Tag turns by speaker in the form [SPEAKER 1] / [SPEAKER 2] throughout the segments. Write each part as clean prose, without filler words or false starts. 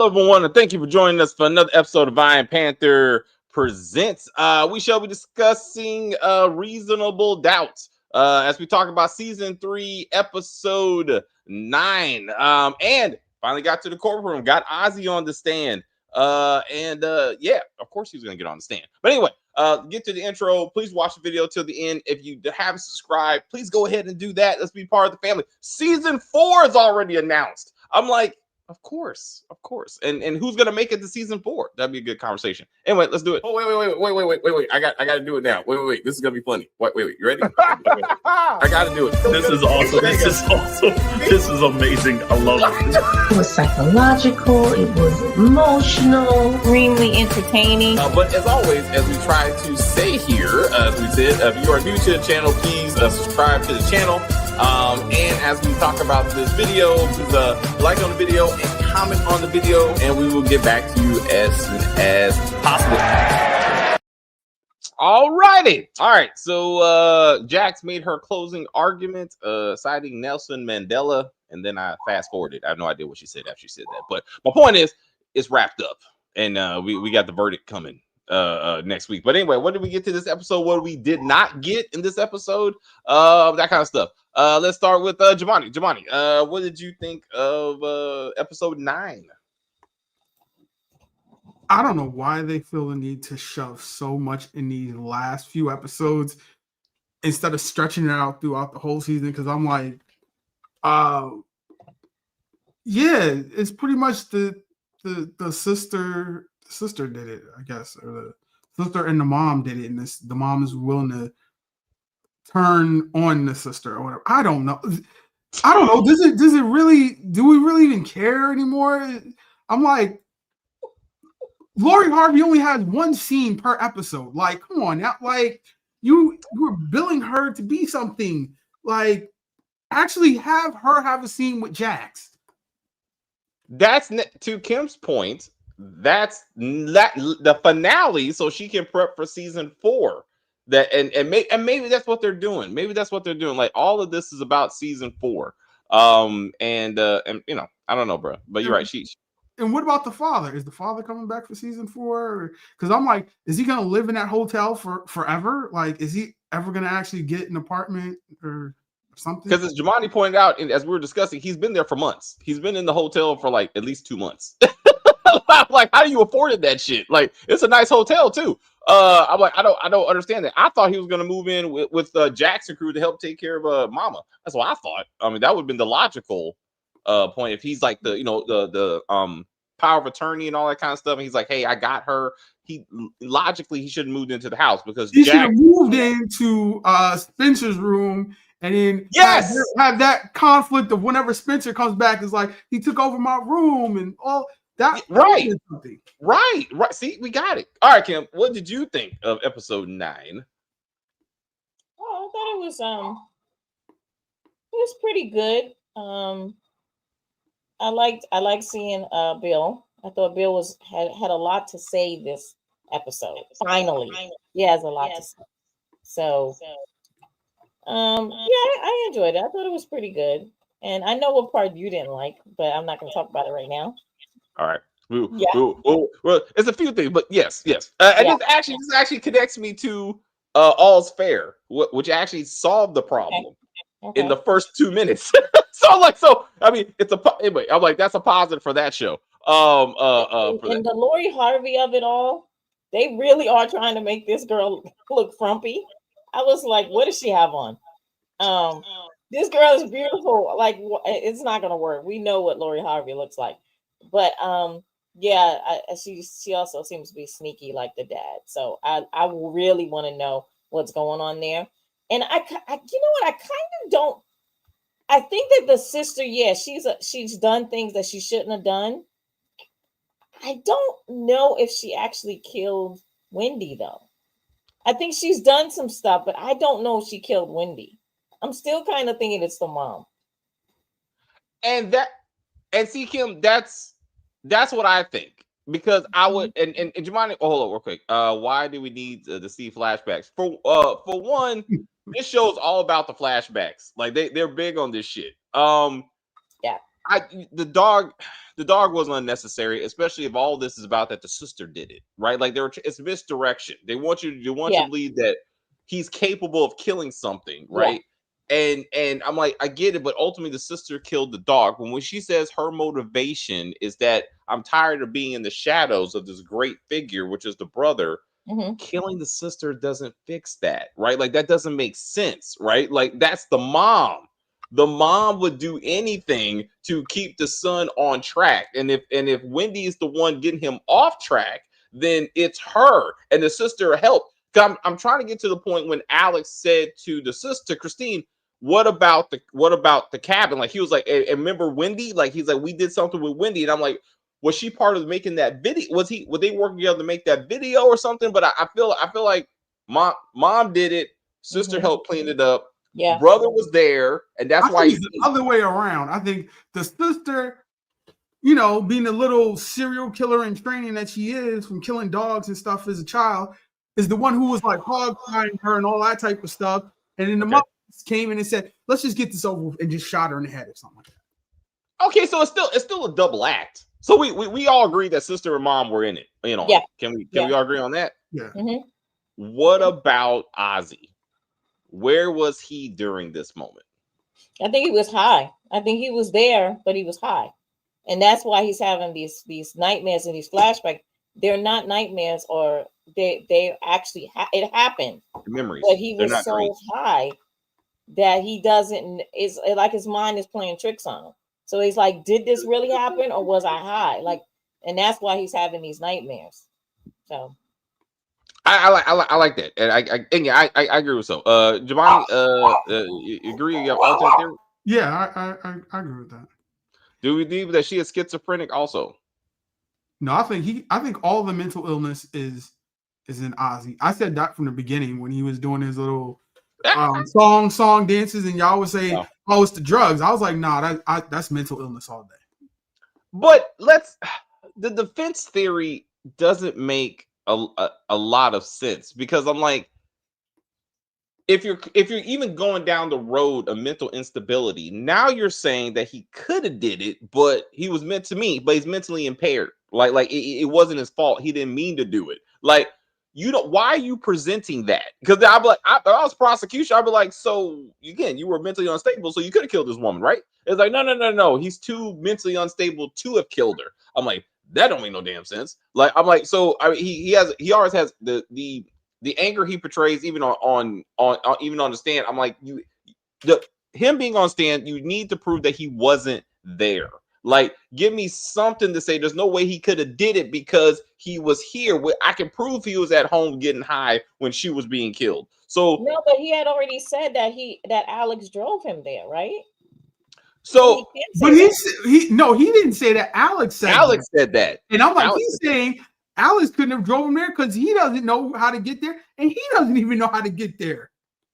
[SPEAKER 1] Hello, everyone, and thank you for joining us for another episode of Iron Panther Presents. We shall be discussing Reasonable Doubt as we talk about season 3, episode 9. And finally got to the courtroom, got Ozzy on the stand. Yeah, of course he's going to get on the stand. But anyway, get to the intro. Please watch the video till the end. If you haven't subscribed, please go ahead and do that. Let's be part of the family. Season 4 is already announced. I'm like, of course. And who's gonna make it to season 4? That'd be a good conversation. Anyway, let's do it.
[SPEAKER 2] Oh, wait. I got to do it now. Wait. This is gonna be funny. Wait. You ready? I got to do it.
[SPEAKER 3] This is awesome. This is amazing. I love it.
[SPEAKER 4] It was psychological. It was emotional.
[SPEAKER 5] Extremely entertaining.
[SPEAKER 2] But as always, as we try to say here, as we said, if you are new to the channel, please subscribe to the channel. And as we talk about this video, please like on the video and comment on the video, and we will get back to you as soon as possible.
[SPEAKER 1] All righty. All right. So Jax made her closing argument, citing Nelson Mandela, and then I fast forwarded. I have no idea what she said after she said that. But my point is, it's wrapped up, and we got the verdict coming next week. But anyway, what did we get to this episode? What we did not get in this episode? That kind of stuff. Let's start with Jamani. Jamani, what did you think of episode 9?
[SPEAKER 6] I don't know why they feel the need to shove so much in these last few episodes instead of stretching it out throughout the whole season. Because I'm like, yeah, it's pretty much the sister did it, I guess, or the sister and the mom did it, and the mom is willing to turn on the sister or whatever. I don't know. Does it really? Do we really even care anymore? I'm like, Lori Harvey only has one scene per episode. Like, come on now. Like, you were billing her to be something. Like, actually have her have a scene with Jax.
[SPEAKER 1] That's to Kim's point. That's the finale, so she can prep for season 4. That and maybe that's what they're doing. Like, all of this is about season 4. And you know, I don't know, bro. But you're right.
[SPEAKER 6] And what about the father? Is the father coming back for season 4? Because I'm like, is he gonna live in that hotel forever? Like, is he ever gonna actually get an apartment or something?
[SPEAKER 1] Because as Jamani pointed out, and as we were discussing, he's been there for months. He's been in the hotel for like at least 2 months. I'm like, how do you afford that shit? Like, it's a nice hotel too. I'm like, I don't understand that. I thought he was gonna move in with Jackson crew to help take care of Mama. That's what I thought. I mean, that would have been the logical point if he's like the power of attorney and all that kind of stuff. And he's like, hey, I got her. He should have moved into the house because
[SPEAKER 6] he should have moved into Spencer's room. And then have that conflict of whenever Spencer comes back, is like, he took over my room and all that.
[SPEAKER 1] Right. See, we got it. All right, Kim, what did you think of episode 9?
[SPEAKER 5] Oh, I thought it was pretty good. I liked seeing Bill. I thought Bill had a lot to say this episode. Finally, he has a lot to say. So. I enjoyed it. I thought it was pretty good. And I know what part you didn't like, but I'm not going to talk about it right now.
[SPEAKER 1] All right. Well, it's a few things, but yes. And this actually connects me to All's Fair, which actually solved the problem in the first 2 minutes. So I mean, anyway, I'm like, that's a positive for that show.
[SPEAKER 5] And the Lori Harvey of it all, they really are trying to make this girl look frumpy. I was like, what does she have on? This girl is beautiful. Like, it's not gonna work. We know what Lori Harvey looks like, but she also seems to be sneaky like the dad. So I really want to know what's going on there. And I you know what? I kind of don't. I think that the sister, she's done things that she shouldn't have done. I don't know if she actually killed Wendy though. I think she's done some stuff, but I don't know if she killed Wendy. I'm still kind of thinking it's the mom.
[SPEAKER 1] And see, Kim, that's what I think. Because I would and Jamani, hold on real quick. Why do we need to see flashbacks? For one, this show's all about the flashbacks. Like they're big on this shit. the dog wasn't unnecessary, especially if all this is about that the sister did it, right? Like it's misdirection. They want you to believe that he's capable of killing something, right? And I'm like, I get it, but ultimately the sister killed the dog. When she says her motivation is that I'm tired of being in the shadows of this great figure, which is the brother, killing the sister doesn't fix that, right? Like that doesn't make sense, right? Like that's the mom. The mom would do anything to keep the son on track. And if Wendy is the one getting him off track, then it's her and the sister helped. I'm trying to get to the point when Alex said to the sister, Christine, what about the cabin? Like he was like, and remember Wendy? Like he's like, we did something with Wendy. And I'm like, was she part of making that video? Were they working together to make that video or something? But I feel like mom did it, sister helped clean it up.
[SPEAKER 5] Yeah,
[SPEAKER 1] brother was there, and that's why
[SPEAKER 6] it's the other way around. I think the sister, you know, being a little serial killer in training that she is from killing dogs and stuff as a child, is the one who was like hog tying her and all that type of stuff. And then the mother came in and said, "Let's just get this over with," and just shot her in the head or something like that.
[SPEAKER 1] Okay, so it's still a double act. So we all agree that sister and mom were in it. You know, can we all agree on that?
[SPEAKER 6] Yeah.
[SPEAKER 1] What about Ozzy? Where was he during this moment?
[SPEAKER 5] I think he was high. I think he was there, but he was high, and that's why he's having these nightmares and these flashbacks. They're not nightmares, or they actually it happened.
[SPEAKER 1] Memories,
[SPEAKER 5] but he was so high that he doesn't. It's like his mind is playing tricks on him. So he's like, "Did this really happen, or was I high?" Like, and that's why he's having these nightmares. So.
[SPEAKER 1] I like that, and I agree with so. Giovanni, you agree? You have alternate theory?
[SPEAKER 6] Yeah, I agree with that.
[SPEAKER 1] Do we believe that she is schizophrenic also?
[SPEAKER 6] No, I think all the mental illness is in Ozzy. I said that from the beginning when he was doing his little song dances, and y'all would say, "Oh, it's the drugs." I was like, "Nah, that's mental illness all day."
[SPEAKER 1] But the defense theory doesn't make a lot of sense, because I'm like, if you're even going down the road of mental instability, now you're saying that he could have did it, but he was meant to mean, but he's mentally impaired. Like it wasn't his fault. He didn't mean to do it. Like, you don't. Why are you presenting that? Because I'd be like, if I was prosecution, I'd be like, so again, you were mentally unstable, so you could have killed this woman, right? It's like, no. He's too mentally unstable to have killed her. I'm like, that don't make no damn sense. Like, I'm like, so I mean, he always has the anger he portrays, even on even on the stand. I'm like, him being on stand, you need to prove that he wasn't there. Like, give me something to say. There's no way he could have did it because he was here. I can prove he was at home getting high when she was being killed. So
[SPEAKER 5] no, but he had already said that Alex drove him there, right?
[SPEAKER 1] So,
[SPEAKER 6] but he didn't say that. Alex
[SPEAKER 1] said that,
[SPEAKER 6] and I'm like, he's saying Alex couldn't have drove him there because he doesn't know how to get there, and he doesn't even know how to get there.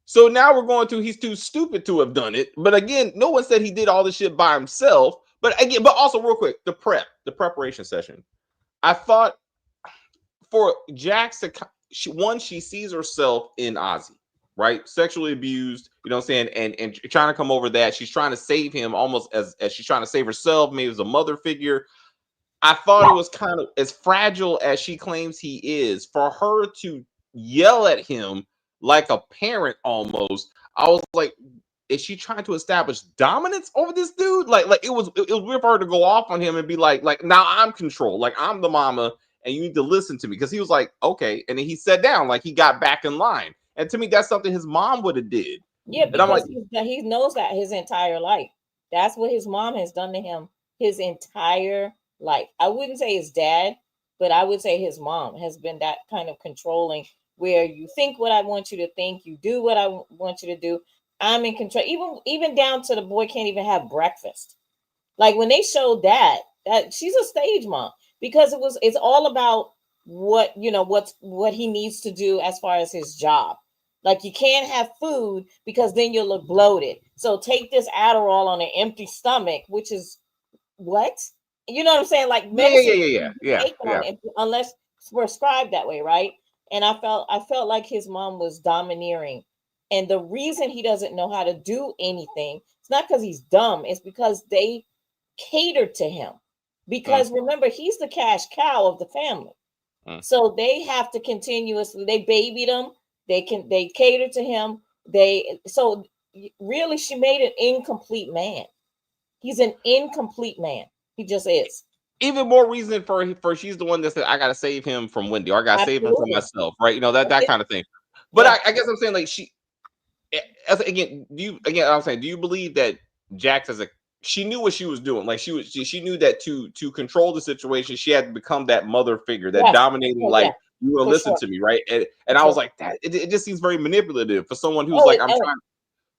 [SPEAKER 1] So now we're going to he's too stupid to have done it. But again, no one said he did all this shit by himself. But again, but also real quick, the preparation session. I thought for Jax to she sees herself in Ozzy, right? Sexually abused, you know what I'm saying, and trying to come over that. She's trying to save him almost as she's trying to save herself, maybe as a mother figure. I thought it was kind of as fragile as she claims he is, for her to yell at him like a parent almost. I was like, is she trying to establish dominance over this dude? Like it was weird for her to go off on him and be like now I'm control, like I'm the mama and you need to listen to me. Because he was like, okay, and then he sat down, like he got back in line. And to me, that's something his mom would have did.
[SPEAKER 5] Yeah, because he knows that his entire life. That's what his mom has done to him his entire life. I wouldn't say his dad, but I would say his mom has been that kind of controlling, where you think what I want you to think, you do what I want you to do. I'm in control. Even down to the boy can't even have breakfast. Like when they showed that she's a stage mom, because it's all about what he needs to do as far as his job. Like, you can't have food because then you'll look bloated. So take this Adderall on an empty stomach, which is what? You know what I'm saying? Like medicine,
[SPEAKER 1] yeah.
[SPEAKER 5] Unless it's prescribed that way, right? And I felt like his mom was domineering. And the reason he doesn't know how to do anything, it's not because he's dumb. It's because they catered to him because remember, he's the cash cow of the family. So they have to continuously, they babied him, they cater to him. So really she made an incomplete man. He's an incomplete man. He just is.
[SPEAKER 1] Even more reason for she's the one that said I gotta save him from Wendy, or I gotta save him from myself, right? You know, that kind of thing. But I guess I'm saying, like, I'm saying, do you believe that Jax she knew what she was doing? Like, she knew that to control the situation, she had to become that mother figure, that dominating, like, you will listen to me, right? And I was like, that it just seems very manipulative for someone who's like, I'm trying.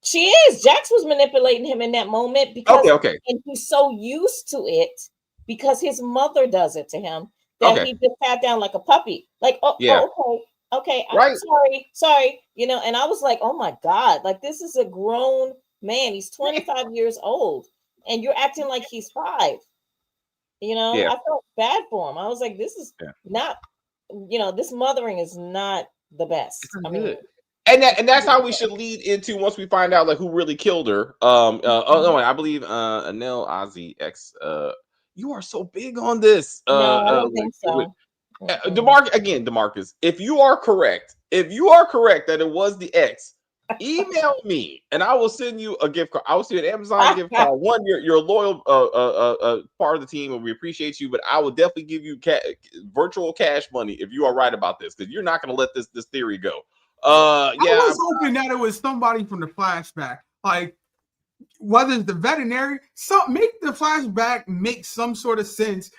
[SPEAKER 5] She is. Jax was manipulating him in that moment because and he's so used to it because his mother does it to him that he just sat down like a puppy. Like, okay, I'm sorry, you know. And I was like, oh my God, like, this is a grown man. He's 25 years old, and you're acting like he's 5. You know, I felt bad for him. I was like, this is not, you know, this mothering is not the best. I mean.
[SPEAKER 1] And that's how we should lead into once we find out, like, who really killed her. I believe Anel Ozzy X. You are so big on this.
[SPEAKER 5] No, I don't think so.
[SPEAKER 1] DeMarcus, if you are correct that it was the X, email me and I will send you a gift card. I will send you an Amazon gift card. One, you're a loyal part of the team, and we appreciate you. But I will definitely give you virtual cash money if you are right about this, because you're not going to let this theory go. I
[SPEAKER 6] was hoping that it was somebody from the flashback, like whether it's the veterinary. Make the flashback make some sort of sense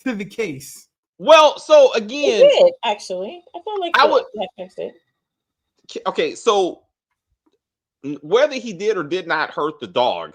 [SPEAKER 6] to the case.
[SPEAKER 1] Well, so again,
[SPEAKER 5] it did, actually, I feel like I fixed it.
[SPEAKER 1] Okay, so whether he did or did not hurt the dog,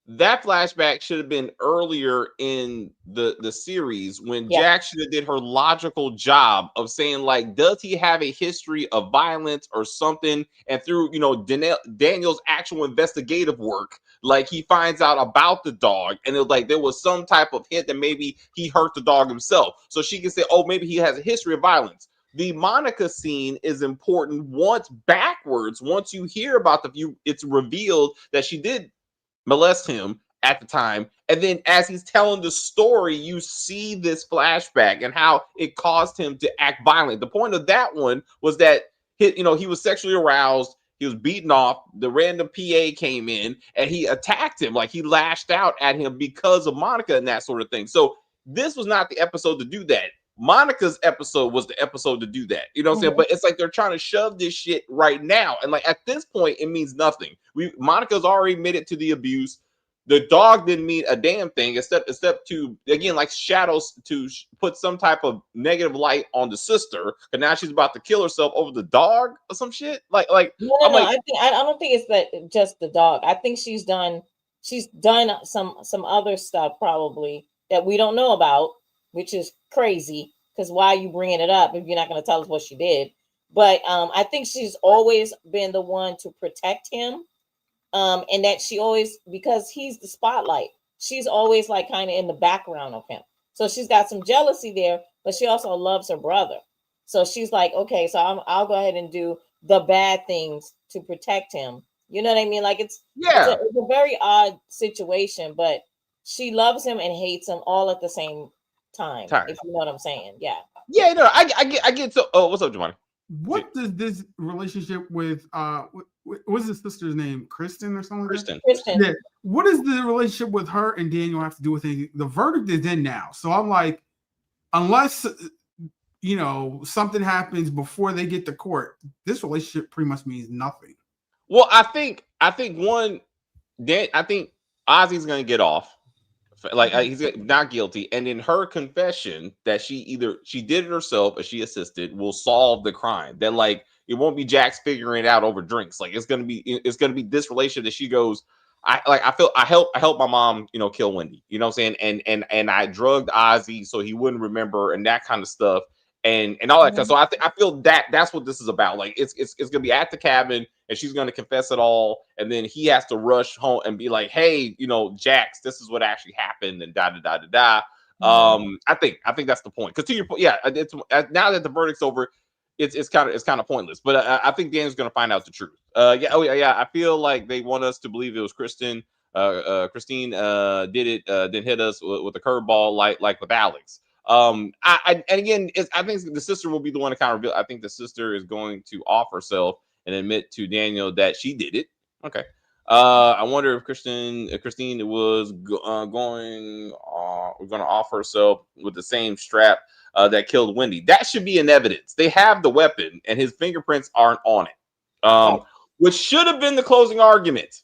[SPEAKER 1] that flashback should have been earlier in the series when Jax should have did her logical job of saying, like, does he have a history of violence or something? And through, you know, Daniel's actual investigative work, like, he finds out about the dog, and it was like there was some type of hint that maybe he hurt the dog himself. So she can say, oh, maybe he has a history of violence. The Monica scene is important once you hear about it's revealed that she did molest him at the time, and then as he's telling the story, you see this flashback and how it caused him to act violent. The point of that one was that he was sexually aroused, he was beaten off, the random PA came in and he attacked him, like he lashed out at him because of Monica and that sort of thing. So this was not the episode to do that. Monica's episode was the episode to do that. You know what I'm saying? But it's like they're trying to shove this shit right now. And like at this point, it means nothing. Monica's already admitted to the abuse. The dog didn't mean a damn thing except to, again, like shadows, to put some type of negative light on the sister. And now she's about to kill herself over the dog or some shit. No.
[SPEAKER 5] I don't think it's that just the dog. I think she's done some other stuff probably that we don't know about, which is crazy, because why are you bringing it up if you're not going to tell us what she did? But I think she's always been the one to protect him, and that she always, because he's the spotlight, she's always like kind of in the background of him. So she's got some jealousy there, but she also loves her brother. So she's like, okay, so I'll go ahead and do the bad things to protect him. You know what I mean? Like it's a very odd situation, but she loves him and hates him all at the same time. If you know what I'm saying.
[SPEAKER 1] No, I get. So what's up, Giovanni?
[SPEAKER 6] What does this relationship with what's his sister's name, Kristen or something?
[SPEAKER 5] Kristen.
[SPEAKER 6] Yeah. What does the relationship with her and Daniel have to do with anything? The verdict is in now, so I'm like, unless something happens before they get to court, this relationship pretty much means nothing.
[SPEAKER 1] Well, I think Ozzy's gonna get off. Like he's not guilty, and in her confession that she did it herself or she assisted will solve the crime. That like it won't be Jax figuring it out over drinks. Like it's gonna be this relationship that she goes, I helped my mom, kill Wendy. You know what I'm saying? And I drugged Ozzy so he wouldn't remember and that kind of stuff. And all that stuff. So I feel that's what this is about. Like it's gonna be at the cabin and she's gonna confess it all, and then he has to rush home and be like, hey, Jax, this is what actually happened, and da da da da da. I think that's the point. Because to your point, it's now that the verdict's over, it's kind of pointless. But I think Dan's gonna find out the truth. I feel like they want us to believe it was Kristen. Christine did it, then hit us with a curveball like with Alex. And again, I think the sister will be the one to kind of reveal. I think the sister is going to off herself and admit to Daniel that she did it. Okay. I wonder if Christine was going to offer herself with the same strap that killed Wendy. That should be in evidence. They have the weapon, and his fingerprints aren't on it, which should have been the closing argument.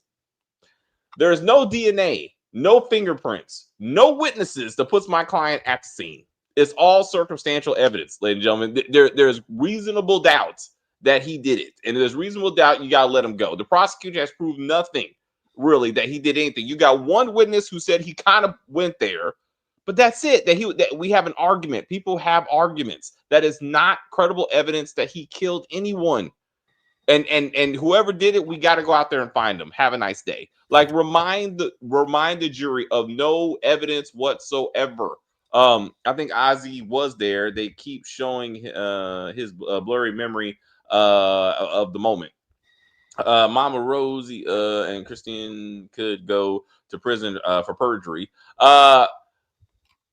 [SPEAKER 1] There is no DNA, no fingerprints, no witnesses that puts my client at the scene. It's all circumstantial evidence, ladies and gentlemen. There's reasonable doubts that he did it, and there's reasonable doubt you gotta let him go. The prosecutor has proved nothing really that he did anything. You got one witness who said he kind of went there, but that's it. That we have an argument. People have arguments. That is not credible evidence that he killed anyone. And whoever did it, we got to go out there and find them. Have a nice day. Like remind the jury of no evidence whatsoever. I think Ozzy was there. They keep showing his blurry memory of the moment. Mama Rosie and Christine could go to prison for perjury.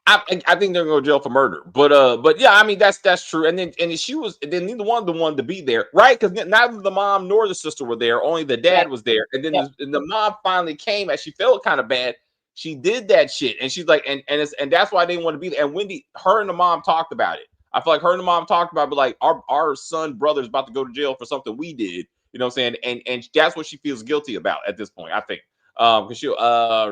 [SPEAKER 1] I think they're going to jail for murder, but yeah, I mean that's true. And then neither one of them wanted to be there, right? Because neither the mom nor the sister were there. Only the dad was there. And then the mom finally came as she felt kind of bad. She did that shit, and she's like, and that's why they didn't want to be there. And Wendy, her and the mom talked about it. I feel like her and the mom talked about, but like our son brother's about to go to jail for something we did. You know what I'm saying? And that's what she feels guilty about at this point, I think. Because she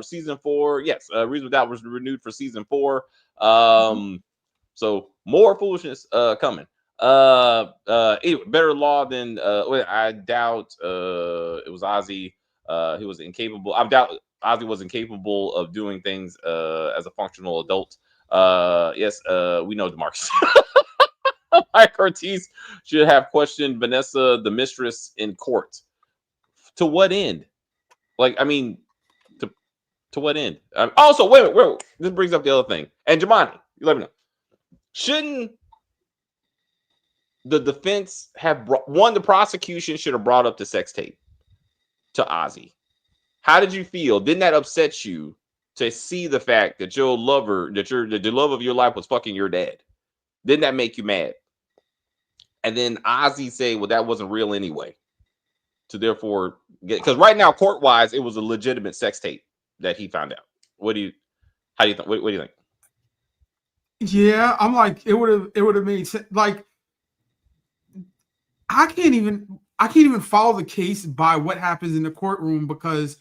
[SPEAKER 1] season 4, yes, Reasonable Doubt was renewed for season 4. So more foolishness coming. Anyway, better law than I doubt it was Ozzy. He was incapable. I doubt Ozzy was incapable of doing things as a functional adult. Yes, we know DeMarcus. Mike Ortiz should have questioned Vanessa, the mistress, in court. To what end? Like, I mean, to what end? Also, wait a minute. This brings up the other thing. And Jamani, you let me know. Shouldn't the defense have the prosecution should have brought up the sex tape to Ozzy? How did you feel? Didn't that upset you to see the fact that your lover, the love of your life was fucking your dad? Didn't that make you mad? And then Ozzy say, well, that wasn't real anyway. To therefore get, because right now, court-wise, it was a legitimate sex tape that he found out. How do you think? What do you think?
[SPEAKER 6] Yeah, I'm like, it would have made sense. Like, I can't even follow the case by what happens in the courtroom because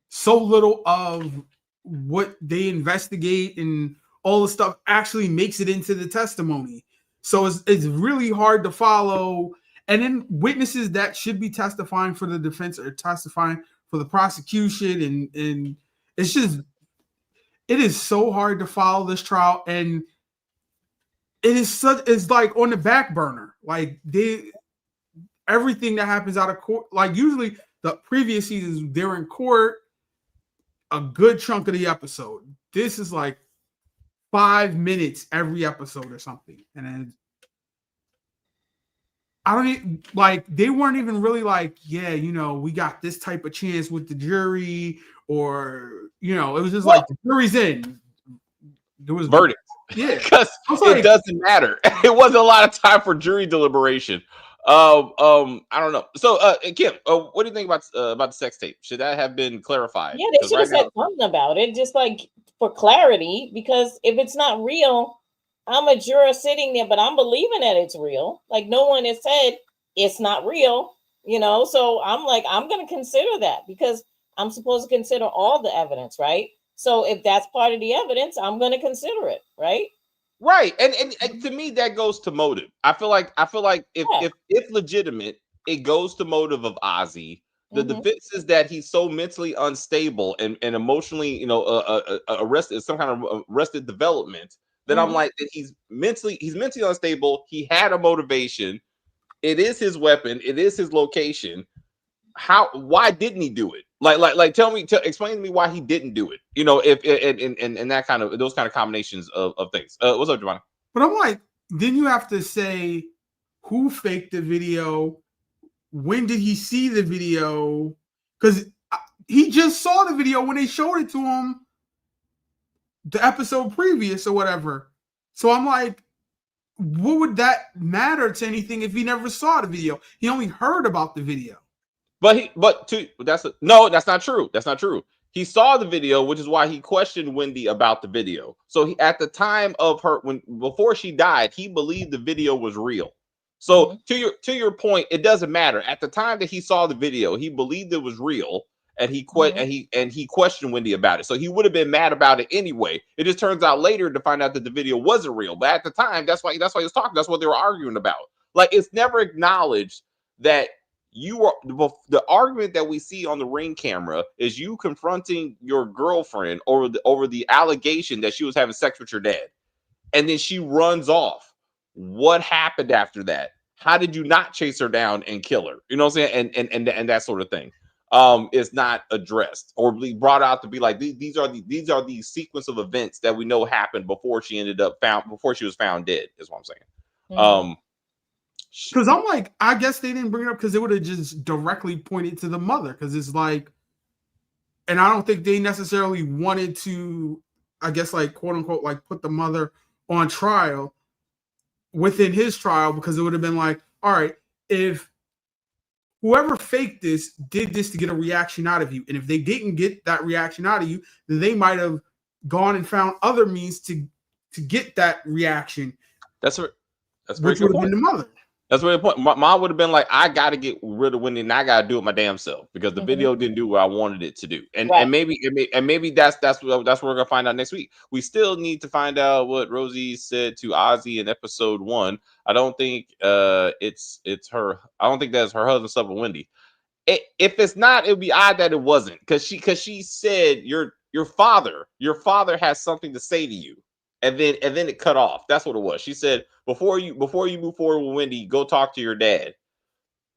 [SPEAKER 6] so little of what they investigate and all the stuff actually makes it into the testimony. So it's really hard to follow. And then witnesses that should be testifying for the defense are testifying for the prosecution, and it is so hard to follow this trial, and it's like on the back burner. Like everything that happens out of court, like usually the previous seasons, they're in court a good chunk of the episode. This is like 5 minutes every episode or something, and then I don't even, like, they weren't even really like, yeah, we got this type of chance with the jury, or it was just like the jury's in. There was
[SPEAKER 1] verdict.
[SPEAKER 6] Yeah,
[SPEAKER 1] because it doesn't matter. It wasn't a lot of time for jury deliberation. I don't know. So, Kim, what do you think about the sex tape? Should that have been clarified?
[SPEAKER 5] Yeah, they should have said something about it, just like for clarity. Because if it's not real, I'm a juror sitting there, but I'm believing that it's real. Like, no one has said it's not real, So I'm like, I'm going to consider that because I'm supposed to consider all the evidence, right? So if that's part of the evidence, I'm going to consider it, right?
[SPEAKER 1] Right, and to me that goes to motive. I feel like if legitimate, it goes to motive of Ozzy. The defense is that he's so mentally unstable and emotionally, arrested, some kind of arrested development. That I'm like that he's mentally unstable. He had a motivation. It is his weapon. It is his location. Why didn't he do it? Like explain to me why he didn't do it. If and that kind of those kind of combinations of things. What's up, Giovanni?
[SPEAKER 6] But I'm like, then you have to say who faked the video, when did he see the video? Because he just saw the video when they showed it to him the episode previous or whatever. So I'm like, what would that matter to anything if he never saw the video? He only heard about the video.
[SPEAKER 1] That's not true. That's not true. He saw the video, which is why he questioned Wendy about the video. So at the time of before she died, he believed the video was real. So to your point, it doesn't matter. At the time that he saw the video, he believed it was real, and he questioned Wendy about it. So he would have been mad about it anyway. It just turns out later to find out that the video wasn't real. But at the time, that's why he was talking. That's what they were arguing about. Like, it's never acknowledged that the argument that we see on the Ring camera is you confronting your girlfriend over the allegation that she was having sex with your dad, and then she runs off. What happened after that? How did you not chase her down and kill her? You know what I'm saying? And that sort of thing is not addressed or brought out to be like these are the sequence of events that we know happened before she was found dead. Is what I'm saying.
[SPEAKER 6] Because I'm like, I guess they didn't bring it up because they would have just directly pointed to the mother. Because it's like, and I don't think they necessarily wanted to, I guess, like, quote unquote, like, put the mother on trial within his trial, because it would have been like, all right, if whoever faked this did this to get a reaction out of you, and if they didn't get that reaction out of you, then they might have gone and found other means to get that reaction.
[SPEAKER 1] That's very
[SPEAKER 6] which would have been the mother.
[SPEAKER 1] That's where the point. My mom would have been like, I got to get rid of Wendy, and I got to do it my damn self because the video didn't do what I wanted it to do. And maybe that's what we're gonna find out next week. We still need to find out what Rosie said to Ozzy in episode 1. I don't think it's her. I don't think that's her husband stuff with Wendy. If it's not, it would be odd that it wasn't, because she said your father has something to say to you. And then it cut off. That's what it was. She said, before you move forward with Wendy, go talk to your dad.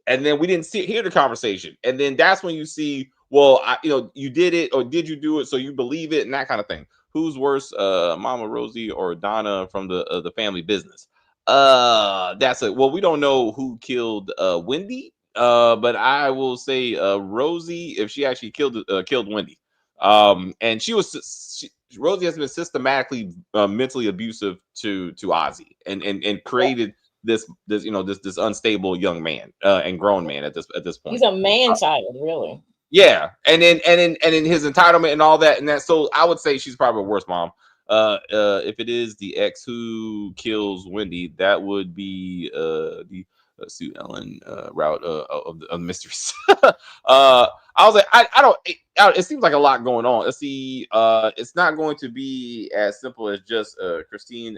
[SPEAKER 1] And then we didn't hear the conversation. And then that's when you see, well, you did it, or did you do it? So you believe it, and that kind of thing. Who's worse, Mama Rosie or Donna from the family business? That's it. Well, we don't know who killed Wendy, but I will say Rosie, if she actually killed Wendy. And Rosie has been systematically mentally abusive to Ozzy and created this unstable young man and grown man at this point.
[SPEAKER 5] He's a man child, really.
[SPEAKER 1] Yeah, and in his entitlement and all that, and that. So I would say she's probably a worse mom. If it is the ex who kills Wendy, that would be the Sue Ellen route of the mysteries. I was like, I don't. It seems like a lot going on. Let's see. It's not going to be as simple as just Christine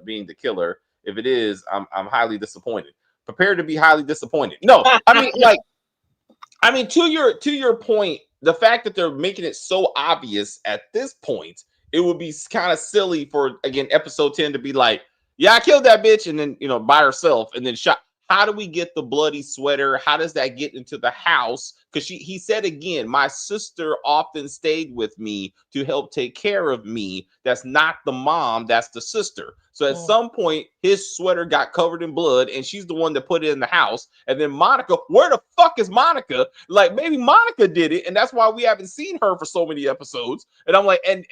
[SPEAKER 1] being the killer. If it is, I'm highly disappointed. Prepared to be highly disappointed. No, I mean, to your point, the fact that they're making it so obvious at this point, it would be kind of silly for, again, episode 10 to be like, yeah, I killed that bitch, and then by herself, and then shot. How do we get the bloody sweater? How does that get into the house? Because he said again, my sister often stayed with me to help take care of me. That's not the mom, that's the sister. So at some point, his sweater got covered in blood, and she's the one that put it in the house. And then Monica, where the fuck is Monica? Like, maybe Monica did it, and that's why we haven't seen her for so many episodes. And I'm like, and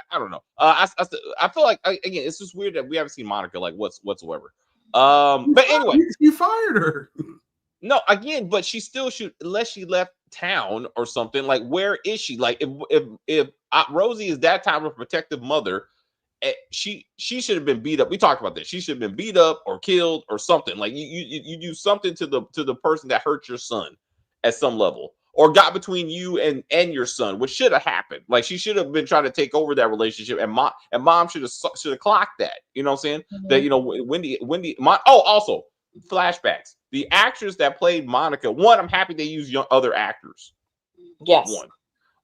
[SPEAKER 1] I don't know. I feel like, again, it's just weird that we haven't seen Monica like whatsoever. But anyway,
[SPEAKER 6] you fired her.
[SPEAKER 1] No, again, but she still should, unless she left town or something. Like, where is she? Like, if Rosie is that type of protective mother, she should have been beat up. We talked about this. She should have been beat up or killed or something. Like, you do something to the person that hurt your son at some level, or got between you and your son, which should have happened. Like, she should have been trying to take over that relationship, and mom should have clocked that. You know what I'm saying? That Wendy. Also flashbacks. The actress that played Monica. One, I'm happy they use other actors.
[SPEAKER 5] Yes.
[SPEAKER 1] One.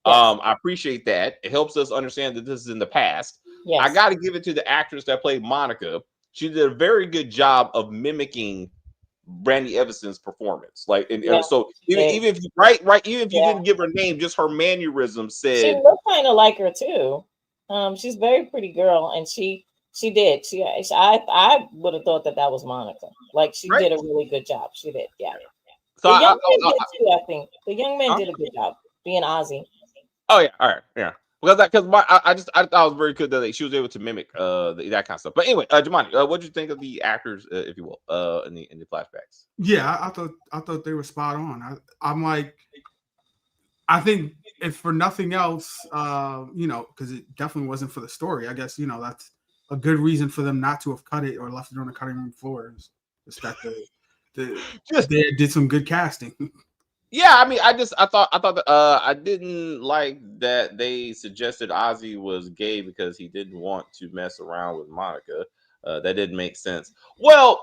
[SPEAKER 1] Yes. I appreciate that. It helps us understand that this is in the past. Yes. I got to give it to the actress that played Monica. She did a very good job of mimicking Brandy Evanston's performance. Like, so even if you even if you didn't give her name, just her mannerisms said
[SPEAKER 5] she looked kind of like her too. She's a very pretty girl, and she did. I would have thought that was Monica. Like, she did a really good job. She did, yeah. So the young man did too. I think the young man did a good job. being Ozzy.
[SPEAKER 1] Oh yeah, all right, yeah. Because I thought it was very good that she was able to mimic that kind of stuff. But anyway, Jamani, what did you think of the actors, if you will, in the flashbacks?
[SPEAKER 6] Yeah, I thought they were spot on. I'm like, I think if for nothing else, because it definitely wasn't for the story. I guess that's a good reason for them not to have cut it or left it on the cutting room floor. Is that
[SPEAKER 1] Just
[SPEAKER 6] they did some good casting.
[SPEAKER 1] yeah, I mean, I thought that I didn't like that they suggested Ozzy was gay because he didn't want to mess around with Monica. That didn't make sense. Well,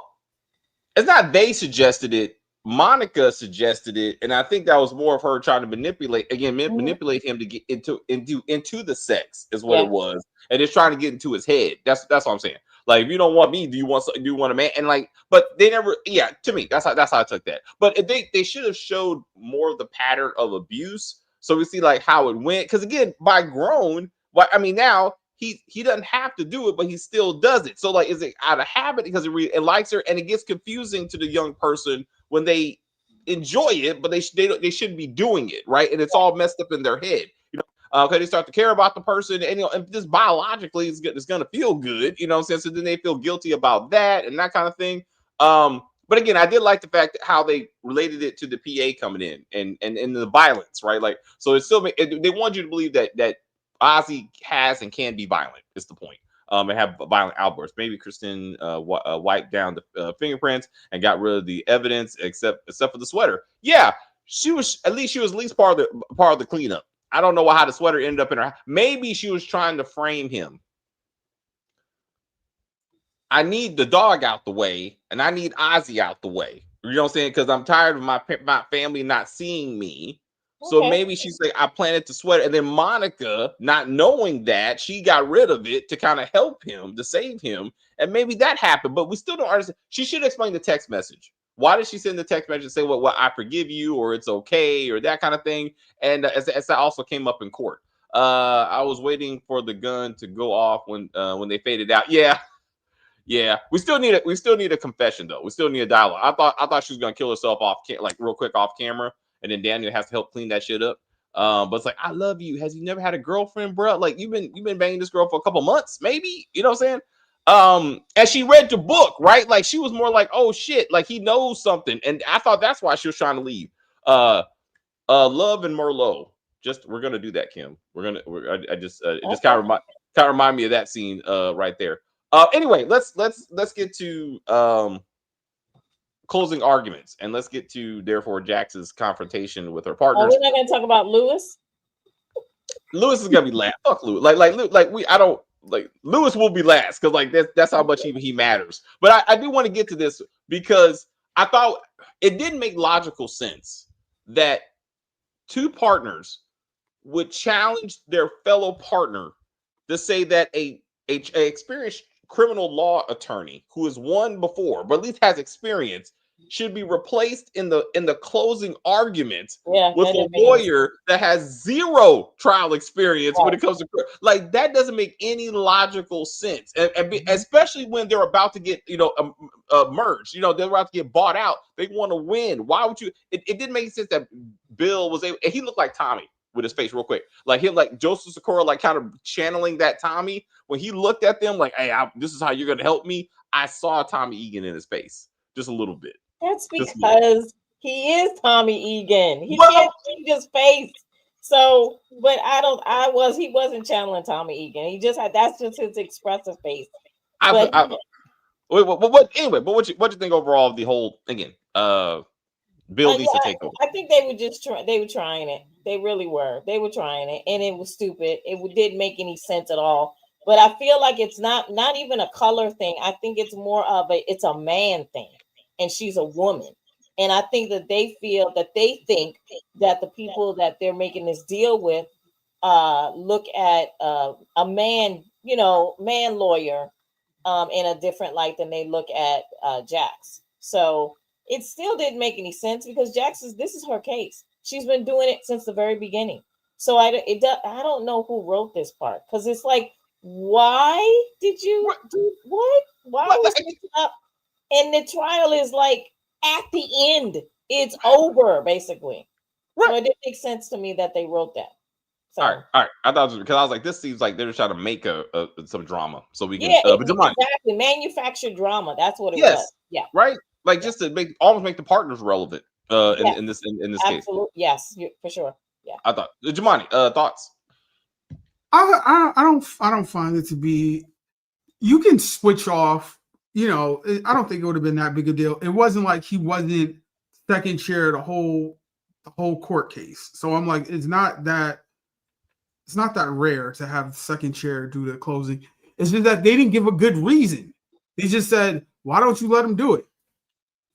[SPEAKER 1] it's not they suggested it. Monica suggested it, and I think that was more of her trying to manipulate him to get into the sex is what
[SPEAKER 5] Yeah.
[SPEAKER 1] it was, and it's trying to get into his head. That's what I'm saying. Like, if you don't want me, do you want a man? And like, but they never. Yeah, to me, that's how I took that. But they should have showed more of the pattern of abuse, so we see like how it went. Because again, by grown, I mean now he doesn't have to do it, but he still does it. So like, is it out of habit because it likes her, and it gets confusing to the young person when they enjoy it, but they shouldn't be doing it, right? And it's all messed up in their head, because they start to care about the person, and and just biologically, it's gonna feel good, you know what I'm saying? So then they feel guilty about that and that kind of thing. But again, I did like the fact that how they related it to the PA coming in and the violence, right? Like, so it's still they want you to believe that Ozzy has and can be violent. Is the point. And have violent outbursts. Maybe Kristen wiped down the fingerprints and got rid of the evidence, except for the sweater. Yeah, she was at least part of the cleanup. I don't know how the sweater ended up in her. Maybe she was trying to frame him. I need the dog out the way, and I need Ozzy out the way. You know what I'm saying? Because I'm tired of my family not seeing me. So maybe she's like, I planted the sweater, and then Monica, not knowing that, she got rid of it to kind of help him, to save him, and maybe that happened. But we still don't understand. She should explain the text message. Why did she send the text message and say, "Well, I forgive you," or "It's okay," or that kind of thing? And as that also came up in court, I was waiting for the gun to go off when they faded out. Yeah, we still need a confession though. We still need a dialogue. I thought she was gonna kill herself off like real quick off camera, and then Daniel has to help clean that shit up. But it's like, I love you. Has you never had a girlfriend, bro? Like you've been banging this girl for a couple months, maybe. You know what I'm saying? And she read the book, right? Like she was more like, oh shit, like he knows something, and I thought that's why she was trying to leave. Love and Merlot. We're gonna do that, Kim. It just kind of remind me of that scene right there. Anyway, let's get to closing arguments, and let's get to therefore Jax's confrontation with her partners.
[SPEAKER 5] We're not going to talk about Lewis.
[SPEAKER 1] Lewis is gonna be last. Fuck Lewis. Lewis will be last because like that's how much he matters. But I do want to get to this because I thought it didn't make logical sense that two partners would challenge their fellow partner to say that a experienced criminal law attorney who has won before, but at least has experience, should be replaced in the closing argument with a lawyer that has zero trial experience when it comes to like that doesn't make any logical sense, and especially when they're about to get merged, they're about to get bought out. They want to win. Why would you? It didn't make sense that Bill was able. And he looked like Tommy with his face real quick, like him, like Joseph Sikora, like kind of channeling that Tommy when he looked at them like, hey, this is how you're gonna help me. I saw Tommy Egan in his face just a little bit.
[SPEAKER 5] That's because he is Tommy Egan. He can't change his face. So, but he wasn't channeling Tommy Egan. He just that's just his expressive face.
[SPEAKER 1] Anyway, but what you think overall of the whole again? Bill needs to take over.
[SPEAKER 5] I think they were trying it. They really were. They were trying it, and it was stupid. It didn't make any sense at all. But I feel like it's not even a color thing. I think it's more of it's a man thing, and she's a woman. And I think that they think that the people that they're making this deal with look at a man, man lawyer in a different light than they look at Jax. So it still didn't make any sense because this is her case. She's been doing it since the very beginning. So I don't know who wrote this part because it's like, why did you do what? Why was it up? And the trial is like at the end. It's over basically. So it didn't make sense to me that they wrote that. So
[SPEAKER 1] All right. I thought because I was like, this seems like they're trying to make some drama so we can.
[SPEAKER 5] yeah,
[SPEAKER 1] But Jamani,
[SPEAKER 5] exactly. Manufactured drama. That's what it was.
[SPEAKER 1] yes,
[SPEAKER 5] Yeah.
[SPEAKER 1] right. Like
[SPEAKER 5] Yeah.
[SPEAKER 1] just to almost make the partners relevant.
[SPEAKER 5] Yes.
[SPEAKER 1] In this case,
[SPEAKER 5] Absolutely. Yes, for sure. Yeah.
[SPEAKER 1] I thought Jamani, thoughts.
[SPEAKER 6] I don't find it to be. You can switch off. You know, I don't think it would have been that big a deal. It wasn't like he wasn't second chair the whole court case. So I'm like, it's not that rare to have second chair do the closing. It's just that they didn't give a good reason. They just said, why don't you let him do it?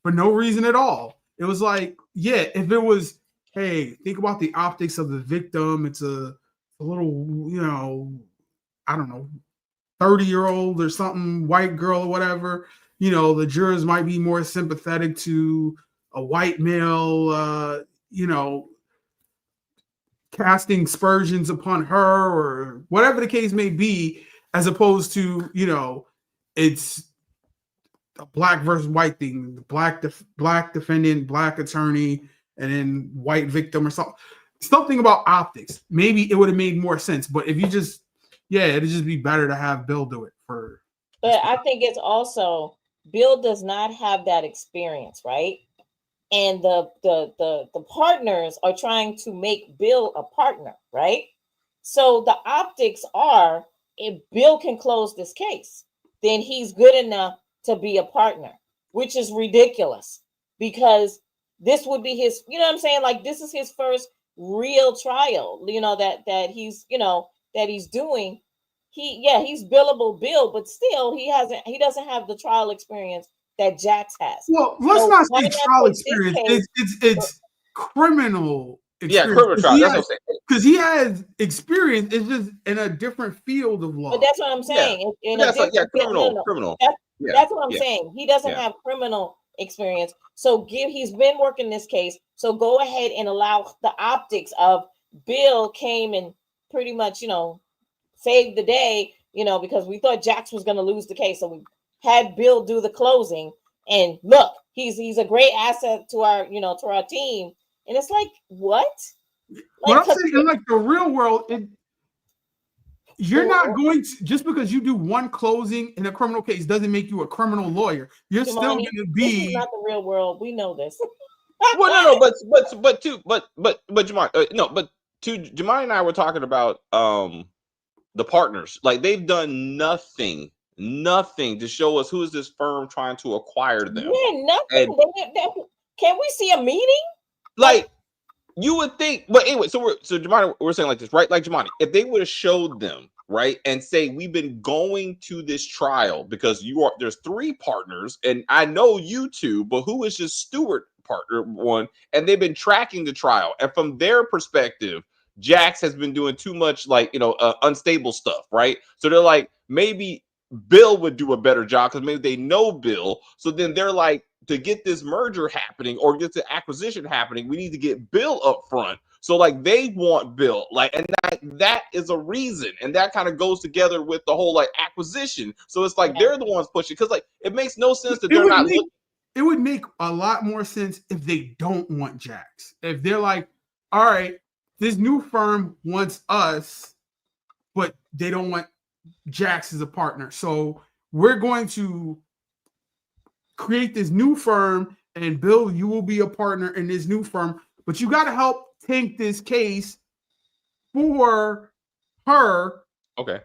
[SPEAKER 6] For no reason at all. It was like, yeah, if it was, hey, think about the optics of the victim. It's a little, you know, I don't know, 30-year-old or something, white girl or whatever. You know, the jurors might be more sympathetic to a white male, you know, casting aspersions upon her or whatever the case may be, as opposed to, you know, it's a black versus white thing, black defendant, black attorney, and then white victim or something about optics. Maybe it would have made more sense. But if you just, it'd just be better to have Bill do it for.
[SPEAKER 5] But I think it's also Bill does not have that experience, right? And the partners are trying to make Bill a partner, right? So the optics are, if Bill can close this case, then he's good enough to be a partner, which is ridiculous because this would be his, you know what I'm saying? Like this is his first real trial, you know, that he's, you know, that he's doing. He's billable Bill, but still he doesn't have the trial experience that Jax has.
[SPEAKER 6] Well, let's not say trial experience. It's criminal experience.
[SPEAKER 1] Yeah, criminal trial. That's what I'm saying.
[SPEAKER 6] Because he has experience. It's just in a different field of law.
[SPEAKER 5] But that's what I'm saying.
[SPEAKER 1] Criminal.
[SPEAKER 5] That's what I'm saying. He doesn't have criminal experience. So he's been working this case. So go ahead and allow the optics of Bill came and pretty much, you know, saved the day, you know, because we thought Jax was going to lose the case. So we had Bill do the closing, and look, he's a great asset to our, you know, to our team. And it's like, what?
[SPEAKER 6] Like, I'm saying, in like the real world, you're not going to, just because you do one closing in a criminal case doesn't make you a criminal lawyer. You're still going to be.
[SPEAKER 5] This is not the real world. We know this.
[SPEAKER 1] Well, no, but Jamani, Jamani and I were talking about the partners. Like they've done nothing to show us who is this firm trying to acquire them.
[SPEAKER 5] Yeah, nothing. Can we see a meeting?
[SPEAKER 1] Like you would think, but anyway, so Jamani, we're saying like this, right? Like Jamani, if they would have showed them, right, and say we've been going to this trial because there's three partners, and I know you two, but who is just Stewart partner one, and they've been tracking the trial, and from their perspective, Jax has been doing too much, like, you know, unstable stuff, right? So they're like, maybe Bill would do a better job because maybe they know Bill. So then they're like, to get this merger happening or get the acquisition happening, we need to get Bill up front. So like they want Bill, like, and that is a reason, and that kind of goes together with the whole like acquisition. So it's like they're the ones pushing, because like it makes no sense that they're not looking.
[SPEAKER 6] It would make a lot more sense if they don't want Jax. If they're like, all right, this new firm wants us, but they don't want Jax as a partner. So we're going to create this new firm, and Bill, you will be a partner in this new firm, but you got to help tank this case for her.
[SPEAKER 1] Okay.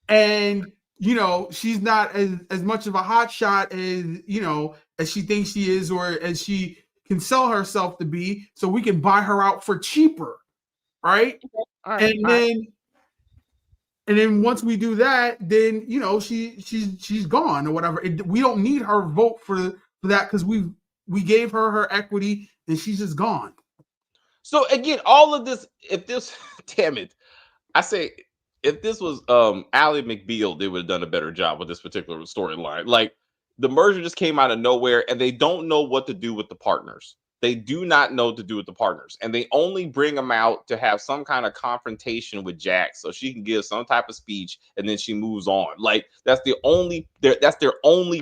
[SPEAKER 6] And, you know, she's not as much of a hot shot as, you know, as she thinks she is, or as she can sell herself to be, so we can buy her out for cheaper. Right. And then once we do that, then, you know, she's gone or whatever. We don't need her vote for that because we gave her equity and she's just gone.
[SPEAKER 1] So again, all of this, damn it, I say, if this was Ally McBeal, they would have done a better job with this particular storyline. Like the merger just came out of nowhere, and they don't know what to do with the partners. They do not know what to do with the partners, and they only bring them out to have some kind of confrontation with Jax so she can give some type of speech, and then she moves on. Like that's their only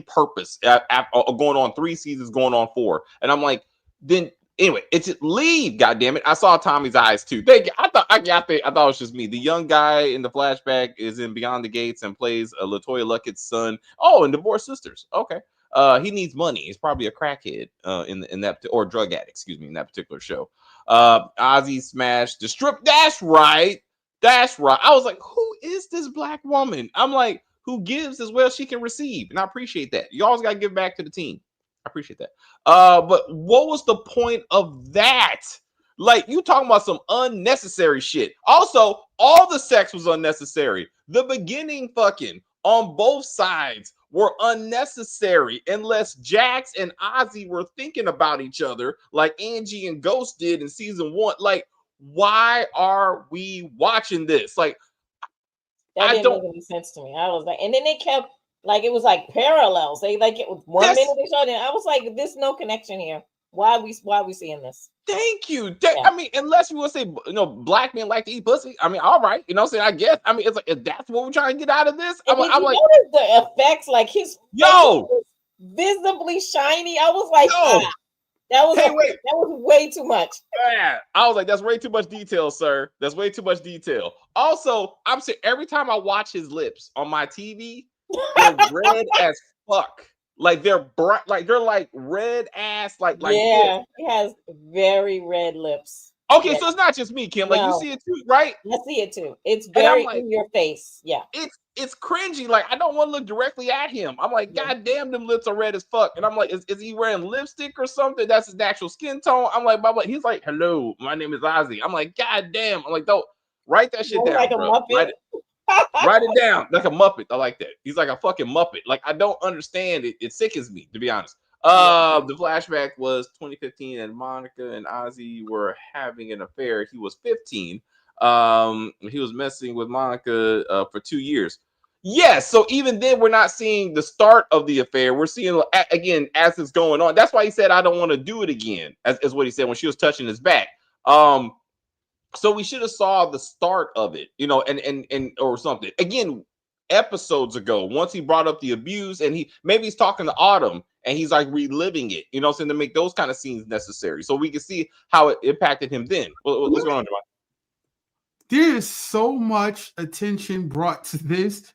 [SPEAKER 1] purpose. Going on 3 seasons, going on 4, and I'm like, then Anyway, it's leave. God damn it! I saw Tommy's eyes too. Thank you. I thought it was just me. The young guy in the flashback is in Beyond the Gates and plays Latoya Luckett's son. Oh, and Divorced Sisters. Okay. He needs money. He's probably a crackhead in that or drug addict. Excuse me, in that particular show. Ozzy smashed the strip. That's right. That's right. I was like, who is this black woman? I'm like, who gives as well she can receive, and I appreciate that. You always gotta give back to the team. I appreciate that. But what was the point of that? Like, you talking about some unnecessary shit. Also, all the sex was unnecessary. The beginning fucking on both sides were unnecessary unless Jax and Ozzy were thinking about each other like Angie and Ghost did in season 1. Like, why are we watching this? Like,
[SPEAKER 5] that didn't make any sense to me. I was like, and then they kept like it was like parallels. They like it was 1 minute they showed it. I was like, there's no connection here. Why are we seeing this?
[SPEAKER 1] Thank you. I mean, unless you would say, black men like to eat pussy. I mean, all right, what I'm saying, I guess. I mean, it's like if that's what we're trying to get out of this.
[SPEAKER 5] I'm like, notice the effects? Like his face was visibly shiny. I was like, that was way too much.
[SPEAKER 1] Yeah, I was like, that's way too much detail, sir. That's way too much detail. Also, I'm saying every time I watch his lips on my TV, they're red as fuck. Like they're bright, like they're like red ass, like
[SPEAKER 5] yeah, he has very red lips.
[SPEAKER 1] Okay, so it's not just me, Kim. Like you see it too, right?
[SPEAKER 5] I see it too. It's very in your face. Yeah,
[SPEAKER 1] it's cringy. Like I don't want to look directly at him. I'm like, God damn, them lips are red as fuck. And I'm like, is he wearing lipstick or something? That's his natural skin tone. I'm like, blah, blah. He's like, hello, my name is Ozzy. I'm like, God damn. I'm like, don't write that shit down,
[SPEAKER 5] like
[SPEAKER 1] bro.
[SPEAKER 5] A Muppet.
[SPEAKER 1] Write it down like a Muppet. I like that. He's like a fucking Muppet. Like I don't understand it. It sickens me, to be honest. The flashback was 2015, and Monica and Ozzy were having an affair. He was 15. He was messing with Monica for 2 years. Yes, so even then, we're not seeing the start of the affair. We're seeing again as it's going on. That's why he said, "I don't want to do it again," as what he said when she was touching his back. So we should have saw the start of it, and or something. Again, episodes ago, once he brought up the abuse, and he's talking to Autumn, and he's like reliving it, saying to make those kind of scenes necessary, so we can see how it impacted him then. What's going on, Javon?
[SPEAKER 6] There is so much attention brought to this,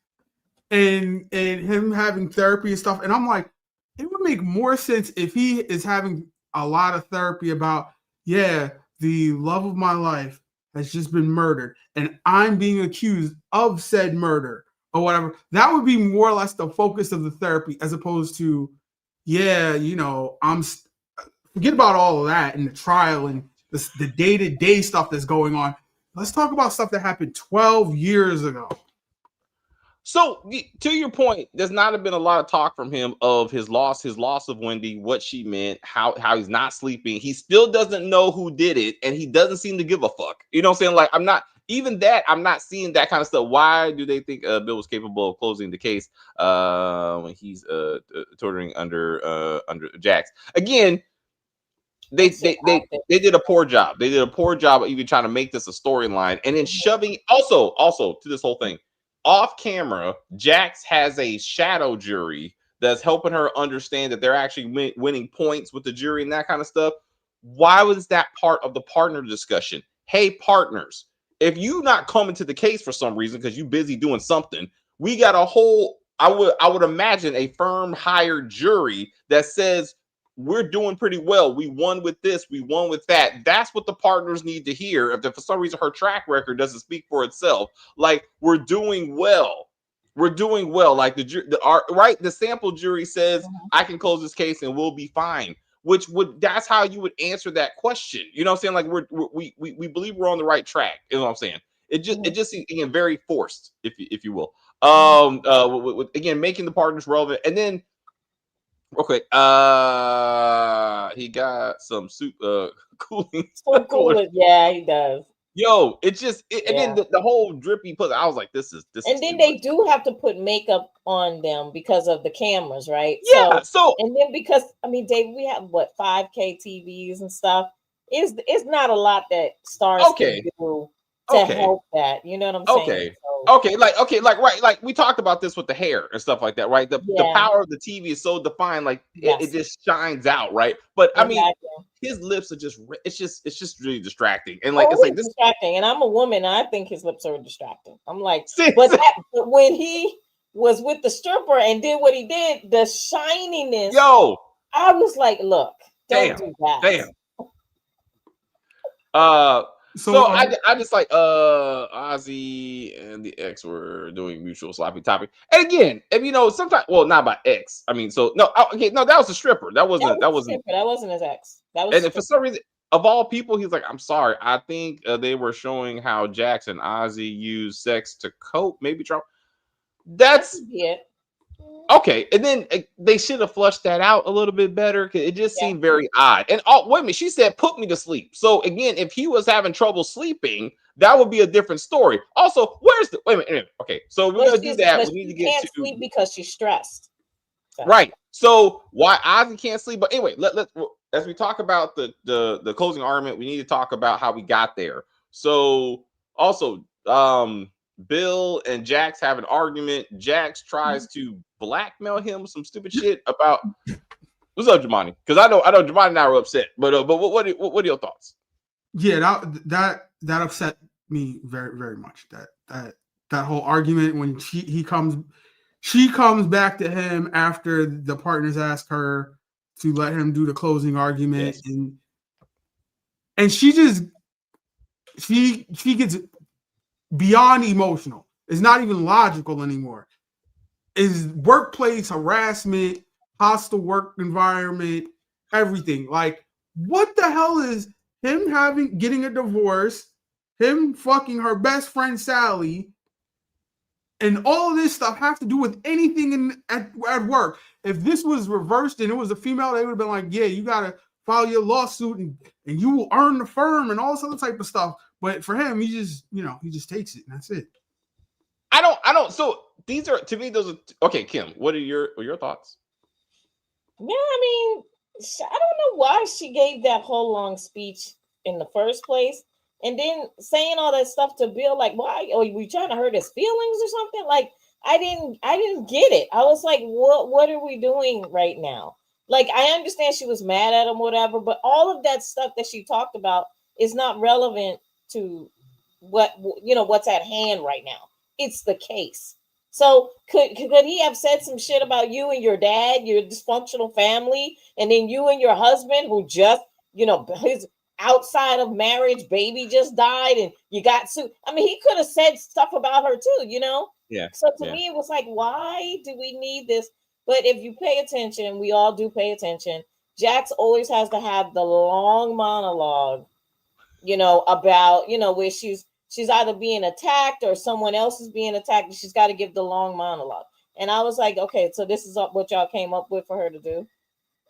[SPEAKER 6] and him having therapy and stuff, and I'm like, it would make more sense if he is having a lot of therapy about, the love of my life has just been murdered, and I'm being accused of said murder or whatever. That would be more or less the focus of the therapy, as opposed to, I'm forget about all of that and the trial and the day-to-day stuff that's going on. Let's talk about stuff that happened 12 years ago.
[SPEAKER 1] So to your point, there's not been a lot of talk from him of his loss of Wendy, what she meant, how he's not sleeping. He still doesn't know who did it, and he doesn't seem to give a fuck. You know what I'm saying? Like, I'm not seeing that kind of stuff. Why do they think Bill was capable of closing the case when he's torturing under Jax? Again, they did a poor job. They did a poor job of even trying to make this a storyline, and then shoving also to this whole thing. Off camera, Jax has a shadow jury that's helping her understand that they're actually winning points with the jury and that kind of stuff. Why was that part of the partner discussion? Hey, partners, if you not coming to the case for some reason because you busy doing something, we got a whole, I would imagine, a firm hired jury that says we're doing pretty well. We won with this, we won with that. That's what the partners need to hear. If for some reason her track record doesn't speak for itself, like we're doing well. We're doing well. Like the sample jury says, I can close this case and we'll be fine. That's how you would answer that question. You know what I'm saying? Like we believe we're on the right track. You know what I'm saying? It just seems, again, very forced, if you will. Again, making the partners relevant, and then real quick, he got some soup cooling.
[SPEAKER 5] Yeah, he does.
[SPEAKER 1] Yo, and then the whole drippy pussy. I was like, this is.
[SPEAKER 5] And then they do have to put makeup on them because of the cameras, right?
[SPEAKER 1] Yeah. So
[SPEAKER 5] and then because Dave, we have 5K TVs and stuff. It's not a lot that stars can do. to
[SPEAKER 1] Okay.
[SPEAKER 5] help that. You know what I'm saying?
[SPEAKER 1] Okay.
[SPEAKER 5] So,
[SPEAKER 1] Right, like we talked about this with the hair and stuff like that, right? The
[SPEAKER 5] yeah,
[SPEAKER 1] power of the TV is so defined, like it
[SPEAKER 5] yes,
[SPEAKER 1] just shines out, right? But I mean,
[SPEAKER 5] exactly.
[SPEAKER 1] his lips are just it's just really distracting, and like
[SPEAKER 5] Oh,
[SPEAKER 1] it's like
[SPEAKER 5] it is
[SPEAKER 1] this.
[SPEAKER 5] distracting, and I'm a woman. And I think his lips are distracting. I'm like,
[SPEAKER 1] See,
[SPEAKER 5] but when he was with the stripper and did what he did, the shininess,
[SPEAKER 1] yo,
[SPEAKER 5] I was like, look, don't
[SPEAKER 1] damn,
[SPEAKER 5] do that.
[SPEAKER 1] damn. So
[SPEAKER 6] So
[SPEAKER 1] I just like Ozzy and the ex were doing mutual sloppy topic. And again, if you know, sometimes not by ex. I mean, so no, okay, no, that was a stripper. That wasn't
[SPEAKER 5] That was the stripper. That wasn't his ex. That was
[SPEAKER 1] and
[SPEAKER 5] the
[SPEAKER 1] if for
[SPEAKER 5] stripper.
[SPEAKER 1] some reason of all people, he's like, I'm sorry. I think they were showing how Jax and Ozzy use sex to cope, maybe try.
[SPEAKER 5] That
[SPEAKER 1] That's
[SPEAKER 5] could be it.
[SPEAKER 1] okay, and then they should have flushed that out a little bit better because it just
[SPEAKER 5] Yeah.
[SPEAKER 1] seemed very odd. And oh, wait a minute, she said, "Put me to sleep." So again, if he was having trouble sleeping, that would be a different story. Also, where's the wait a minute? Anyway, okay, so we're gonna do that.
[SPEAKER 5] But
[SPEAKER 1] We need to
[SPEAKER 5] she
[SPEAKER 1] get
[SPEAKER 5] can't
[SPEAKER 1] to
[SPEAKER 5] sleep because she's stressed. So,
[SPEAKER 1] right. So why Ozzy can't sleep? But anyway, let as we talk about the closing argument, we need to talk about how we got there. So also, Bill and Jax have an argument. Jax tries to blackmail him some stupid shit about what's up, Jamani? Because I know Jamani and I were upset. But what are your thoughts?
[SPEAKER 6] yeah, that upset me very, very much. That whole argument when she comes back to him after the partners ask her to let him do the closing argument,
[SPEAKER 1] Yes.
[SPEAKER 6] and she gets beyond emotional. It's not even logical anymore. Is workplace harassment, hostile work environment, everything. Like, what the hell is him getting a divorce, him fucking her best friend Sally, and all of this stuff have to do with anything at work? If this was reversed and it was a female, they would have been like, yeah, you gotta file your lawsuit and you will earn the firm and all this other type of stuff. But for him, he just takes it and that's it.
[SPEAKER 1] I don't. So these are to me those are okay. Kim, what are your thoughts?
[SPEAKER 5] yeah, I mean, I don't know why she gave that whole long speech in the first place, and then saying all that stuff to Bill. Like, why? Are we trying to hurt his feelings or something? Like, I didn't get it. I was like, what are we doing right now? Like, I understand she was mad at him, whatever, but all of that stuff that she talked about is not relevant to what's at hand right now. It's the case. So could he have said some shit about you and your dad, your dysfunctional family, and then you and your husband who just, his outside of marriage baby just died and you got sued? I mean, he could have said stuff about her too,
[SPEAKER 1] Yeah.
[SPEAKER 5] So to me, it was like, why do we need this? But if you pay attention, we all do pay attention. Jax always has to have the long monologue, about, where she's either being attacked or someone else is being attacked, and she's got to give the long monologue. And I was like, okay, so this is what y'all came up with for her to do,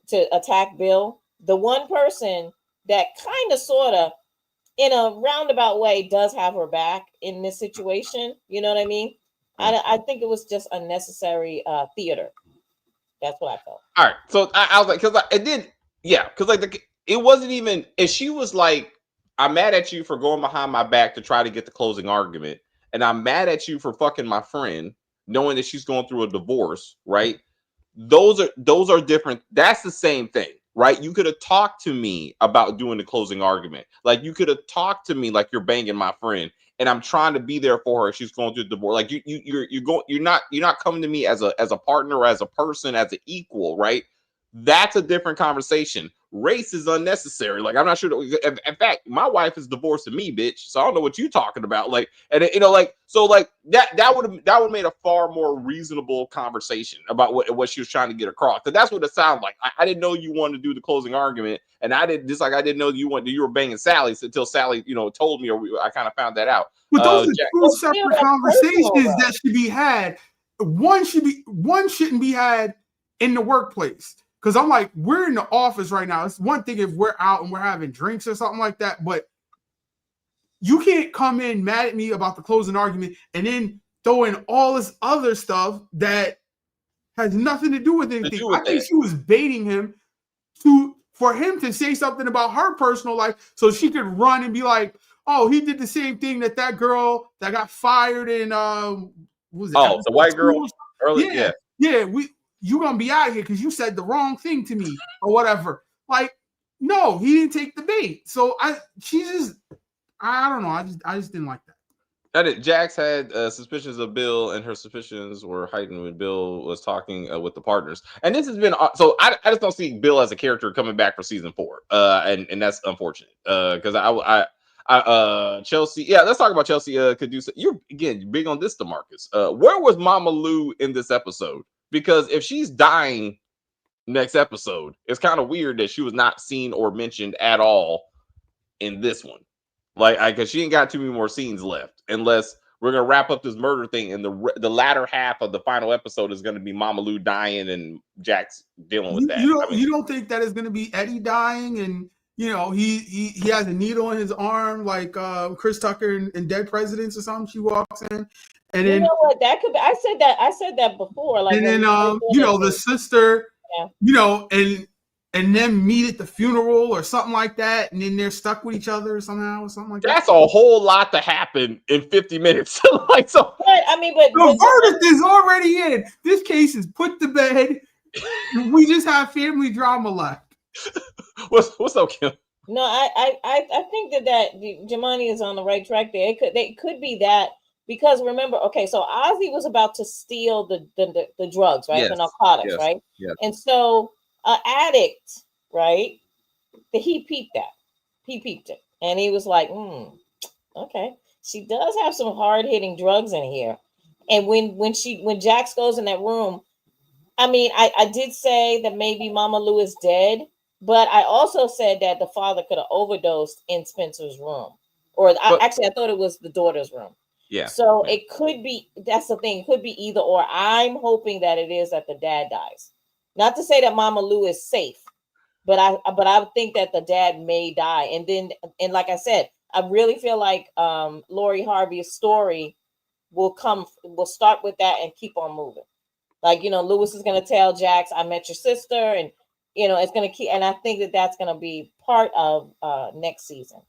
[SPEAKER 5] to attack Bill, the one person that kind of sort of in a roundabout way does have her back in this situation. You know what I mean? I think it was just unnecessary theater. That's what I felt.
[SPEAKER 1] All right. So I was like, because it did, yeah, because like it wasn't even if she was like, I'm mad at you for going behind my back to try to get the closing argument, and I'm mad at you for fucking my friend, knowing that she's going through a divorce, right? Those are different. That's the same thing, right? You could have talked to me about doing the closing argument. Like you could have talked to me like you're banging my friend, and I'm trying to be there for her. She's going through the divorce. Like you're not coming to me as a partner, or as a person, as an equal, right? That's a different conversation. Race is unnecessary. Like I'm not sure. In fact, my wife is divorcing me, bitch. So I don't know what you're talking about. Like, and like so, like that would have made a far more reasonable conversation about what she was trying to get across. Because that's what it sounded like. I didn't know you wanted to do the closing argument, and I didn't know you were banging Sally until Sally told me, or I kind of found that out.
[SPEAKER 6] But those are
[SPEAKER 1] Jack,
[SPEAKER 6] two separate conversations that should be had. One shouldn't be had in the workplace. Because I'm like, we're in the office right now. It's one thing if we're out and we're having drinks or something like that, but you can't come in mad at me about the closing argument and then throw in all this other stuff that has nothing to do with anything. I think she was baiting him for him to say something about her personal life so she could run and be like, oh, he did the same thing that girl that got fired in what was it?
[SPEAKER 1] Oh, the white girl early,
[SPEAKER 6] yeah. You gonna be out of here because you said the wrong thing to me or whatever. Like, no, he didn't take the bait. So I don't know. I just didn't like that.
[SPEAKER 1] Jax had suspicions of Bill, and her suspicions were heightened when Bill was talking with the partners. And this has been so. I just don't see Bill as a character coming back for season 4, and that's unfortunate. Because Chelsea. Yeah, let's talk about Chelsea. Could do so. You're again big on this, DeMarcus. Where was Mama Lou in this episode? Because if she's dying next episode, it's kind of weird that she was not seen or mentioned at all in this one. Like, because she ain't got too many more scenes left, unless we're gonna wrap up this murder thing, and the latter half of the final episode is gonna be Mama Lou dying and Jax dealing with that.
[SPEAKER 6] You don't think that is gonna be Eddie dying, and he has a needle in his arm like Chris Tucker in Dead Presidents or something? She walks in, and then
[SPEAKER 5] what, that could be. I said that before. Like,
[SPEAKER 6] and then the sister, and then meet at the funeral or something like that, and then they're stuck with each other somehow or something like that.
[SPEAKER 1] That's a whole lot to happen in 50 minutes. Like, so.
[SPEAKER 5] But
[SPEAKER 6] the verdict is already in. This case is put to bed. We just have family drama left.
[SPEAKER 1] What's up, Kim?
[SPEAKER 5] No, I think that Jamani is on the right track there. It could be that, because remember, okay, so Ozzy was about to steal the drugs, right?
[SPEAKER 1] Yes.
[SPEAKER 5] The narcotics,
[SPEAKER 1] Yes.
[SPEAKER 5] right?
[SPEAKER 1] Yes.
[SPEAKER 5] And so addict, right? He peeped that. He peeped it. And he was like, okay. She does have some hard-hitting drugs in here. And when Jax goes in that room, I mean, I did say that maybe Mama Lou is dead, but I also said that the father could have overdosed in Spencer's room. I thought it was the daughter's room.
[SPEAKER 1] Yeah.
[SPEAKER 5] So it could be, that's the thing, it could be either or. I'm hoping that it is that the dad dies. Not to say that Mama Lou is safe, but I think that the dad may die. And like I said, I really feel like Lori Harvey's story will start with that and keep on moving. Like, Lewis is going to tell Jax, I met your sister, and it's going to keep, and I think that that's going to be part of next season.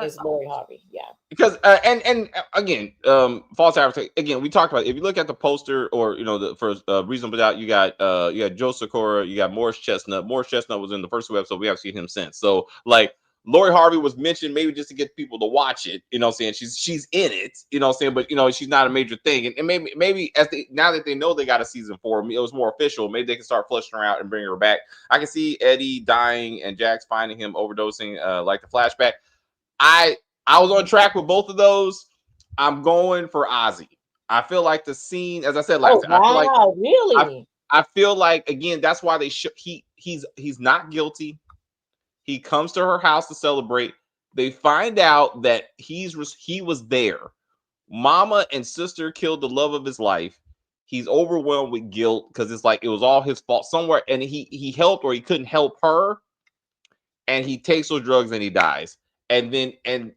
[SPEAKER 5] Is Lori Harvey, yeah.
[SPEAKER 1] Because and again, false advertising. Again, we talked about it. If you look at the poster, or for Reasonable Doubt, you got Joe Sikora, you got Morris Chestnut. Morris Chestnut was in the first 2 episodes. We haven't seen him since. So like Lori Harvey was mentioned maybe just to get people to watch it. You know what I'm saying? She's in it. You know what I'm saying? But she's not a major thing. And maybe now that they know they got a season 4, it was more official. Maybe they can start flushing her out and bring her back. I can see Eddie dying and Jax finding him overdosing, like the flashback. I was on track with both of those. I'm going for Ozzy. I feel like the scene, as I said last time,
[SPEAKER 5] I feel like, really?
[SPEAKER 1] I feel like, again, that's why they he's not guilty. He comes to her house to celebrate. They find out that he was there. Mama and sister killed the love of his life. He's overwhelmed with guilt because it's like it was all his fault somewhere, and he helped, or he couldn't help her, and he takes those drugs and he dies. And then and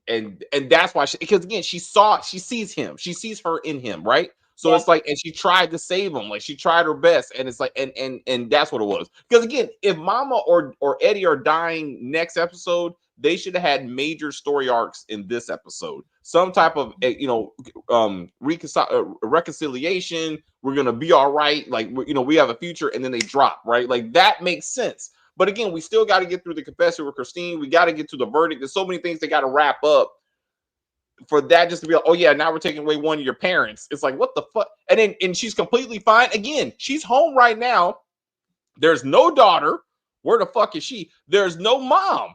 [SPEAKER 1] that's why because again she sees him, she sees her in him, right? So it's like, and she tried to save him, like she tried her best, and it's like and that's what it was. Because again, if Mama or Eddie are dying next episode, they should have had major story arcs in this episode, some type of reconciliation. We're gonna be all right, like we have a future, and then they drop, right? Like that makes sense. But again, we still got to get through the confession with Christine. We got to get to the verdict. There's so many things they got to wrap up for that just to be like, oh yeah, now we're taking away one of your parents. It's like, what the fuck? And she's completely fine. Again, she's home right now. There's no daughter. Where the fuck is she? There's no mom.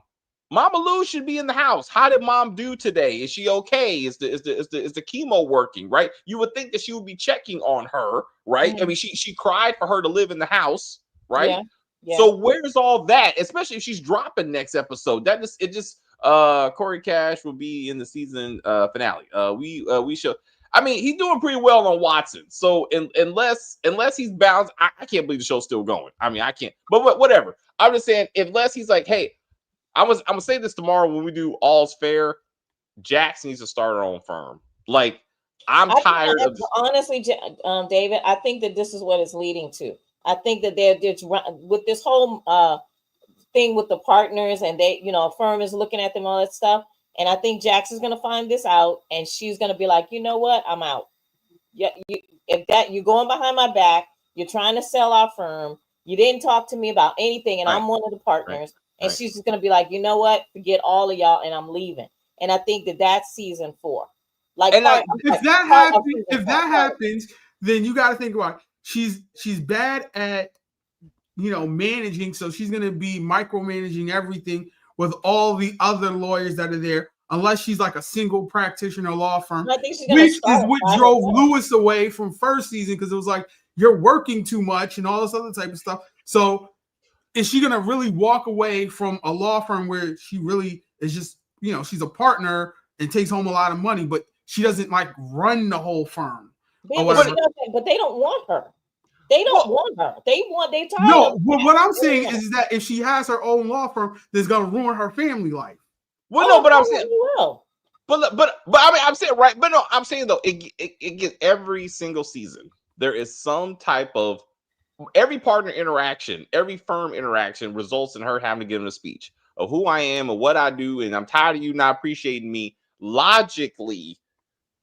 [SPEAKER 1] Mama Lou should be in the house. How did mom do today? Is she okay? Is the chemo working? Right? You would think that she would be checking on her, right? Mm-hmm. I mean, she cried for her to live in the house, right? Yeah. Yeah. So where's all that? Especially if she's dropping next episode. Corey Cash will be in the season finale. We show. I mean, he's doing pretty well on Watson. So unless he's bounced, I can't believe the show's still going. I mean, I can't. But whatever. I'm just saying, unless he's like, hey, I'm gonna say this tomorrow when we do All's Fair. Jax needs to start her own firm. Like, I'm tired of this.
[SPEAKER 5] Honestly, David, I think that this is what it's leading to. I think that they're with this whole thing with the partners, and they, a firm is looking at them, all that stuff. And I think Jax is gonna find this out, and she's gonna be like, you know what, I'm out. Yeah, if that you're going behind my back, you're trying to sell our firm. You didn't talk to me about anything, and
[SPEAKER 1] Right.
[SPEAKER 5] I'm one of the partners. And
[SPEAKER 1] Right.
[SPEAKER 5] she's just gonna be like, you know what, forget all of y'all, and I'm leaving. And I think that's season 4. Like
[SPEAKER 1] And
[SPEAKER 5] part,
[SPEAKER 6] If that
[SPEAKER 5] part of
[SPEAKER 6] happens,
[SPEAKER 5] season
[SPEAKER 6] if
[SPEAKER 5] 4,
[SPEAKER 6] that
[SPEAKER 5] part.
[SPEAKER 6] happens, then you got to think about it. She's bad at managing, so she's gonna be micromanaging everything with all the other lawyers that are there, unless she's like a single practitioner law firm,
[SPEAKER 5] I think she's gonna
[SPEAKER 6] which is
[SPEAKER 5] start
[SPEAKER 6] what
[SPEAKER 5] by
[SPEAKER 6] drove
[SPEAKER 5] herself.
[SPEAKER 6] Lewis away from first season, because it was like you're working too much and all this other type of stuff. So is she gonna really walk away from a law firm where she really is just she's a partner and takes home a lot of money, but she doesn't like run the whole firm
[SPEAKER 5] Yeah,
[SPEAKER 6] or
[SPEAKER 5] but,
[SPEAKER 6] whatever?
[SPEAKER 5] but they don't want her. They don't want her. They tired
[SPEAKER 6] No,
[SPEAKER 5] of
[SPEAKER 6] what I'm
[SPEAKER 5] Jax
[SPEAKER 6] saying
[SPEAKER 5] doing
[SPEAKER 6] is that if she has her own law firm, that's gonna ruin her family life.
[SPEAKER 1] Well,
[SPEAKER 5] Oh,
[SPEAKER 1] no, but I'm
[SPEAKER 5] probably
[SPEAKER 1] saying,
[SPEAKER 5] will.
[SPEAKER 1] but I mean, I'm saying right, but no, I'm saying though, it gets every single season. There is some type of every partner interaction, every firm interaction results in her having to give him a speech of who I am and what I do, and I'm tired of you not appreciating me. Logically,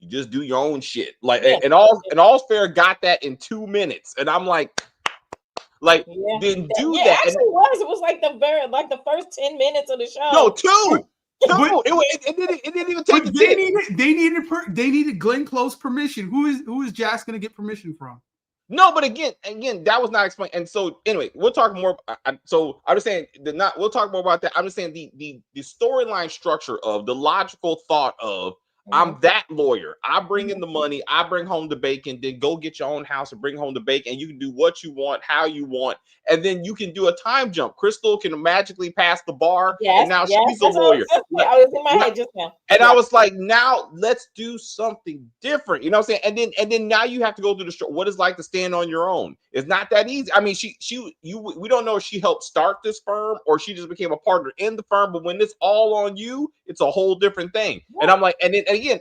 [SPEAKER 1] you just do your own shit. Like
[SPEAKER 5] Yeah.
[SPEAKER 1] and all's fair got that in 2 minutes, and I'm like
[SPEAKER 5] Yeah.
[SPEAKER 1] then do
[SPEAKER 5] Yeah,
[SPEAKER 1] that.
[SPEAKER 5] actually was. It was like the first 10 minutes of the show.
[SPEAKER 1] No, two.
[SPEAKER 6] But-
[SPEAKER 1] It didn't even take
[SPEAKER 6] But
[SPEAKER 1] the 10.
[SPEAKER 6] they needed Glenn Close permission. Who is Jax gonna get permission from?
[SPEAKER 1] No, but again, that was not explained. And so, anyway, we'll talk more. So I'm just saying we'll talk more about that. I'm just saying the storyline structure of the logical thought of I'm that lawyer. I bring in the money. I bring home the bacon. Then go get your own house and bring home the bacon. You can do what you want, how you want, and then you can do a time jump. Crystal can magically pass the bar, and now she's a lawyer.
[SPEAKER 5] I was in my head just now.
[SPEAKER 1] And I was like, now let's do something different. You know what I'm saying? And then now you have to go through what it's like to stand on your own. It's not that easy. I mean, we don't know if she helped start this firm or she just became a partner in the firm. But when it's all on you, it's a whole different thing. Yeah. And I'm like, and then again,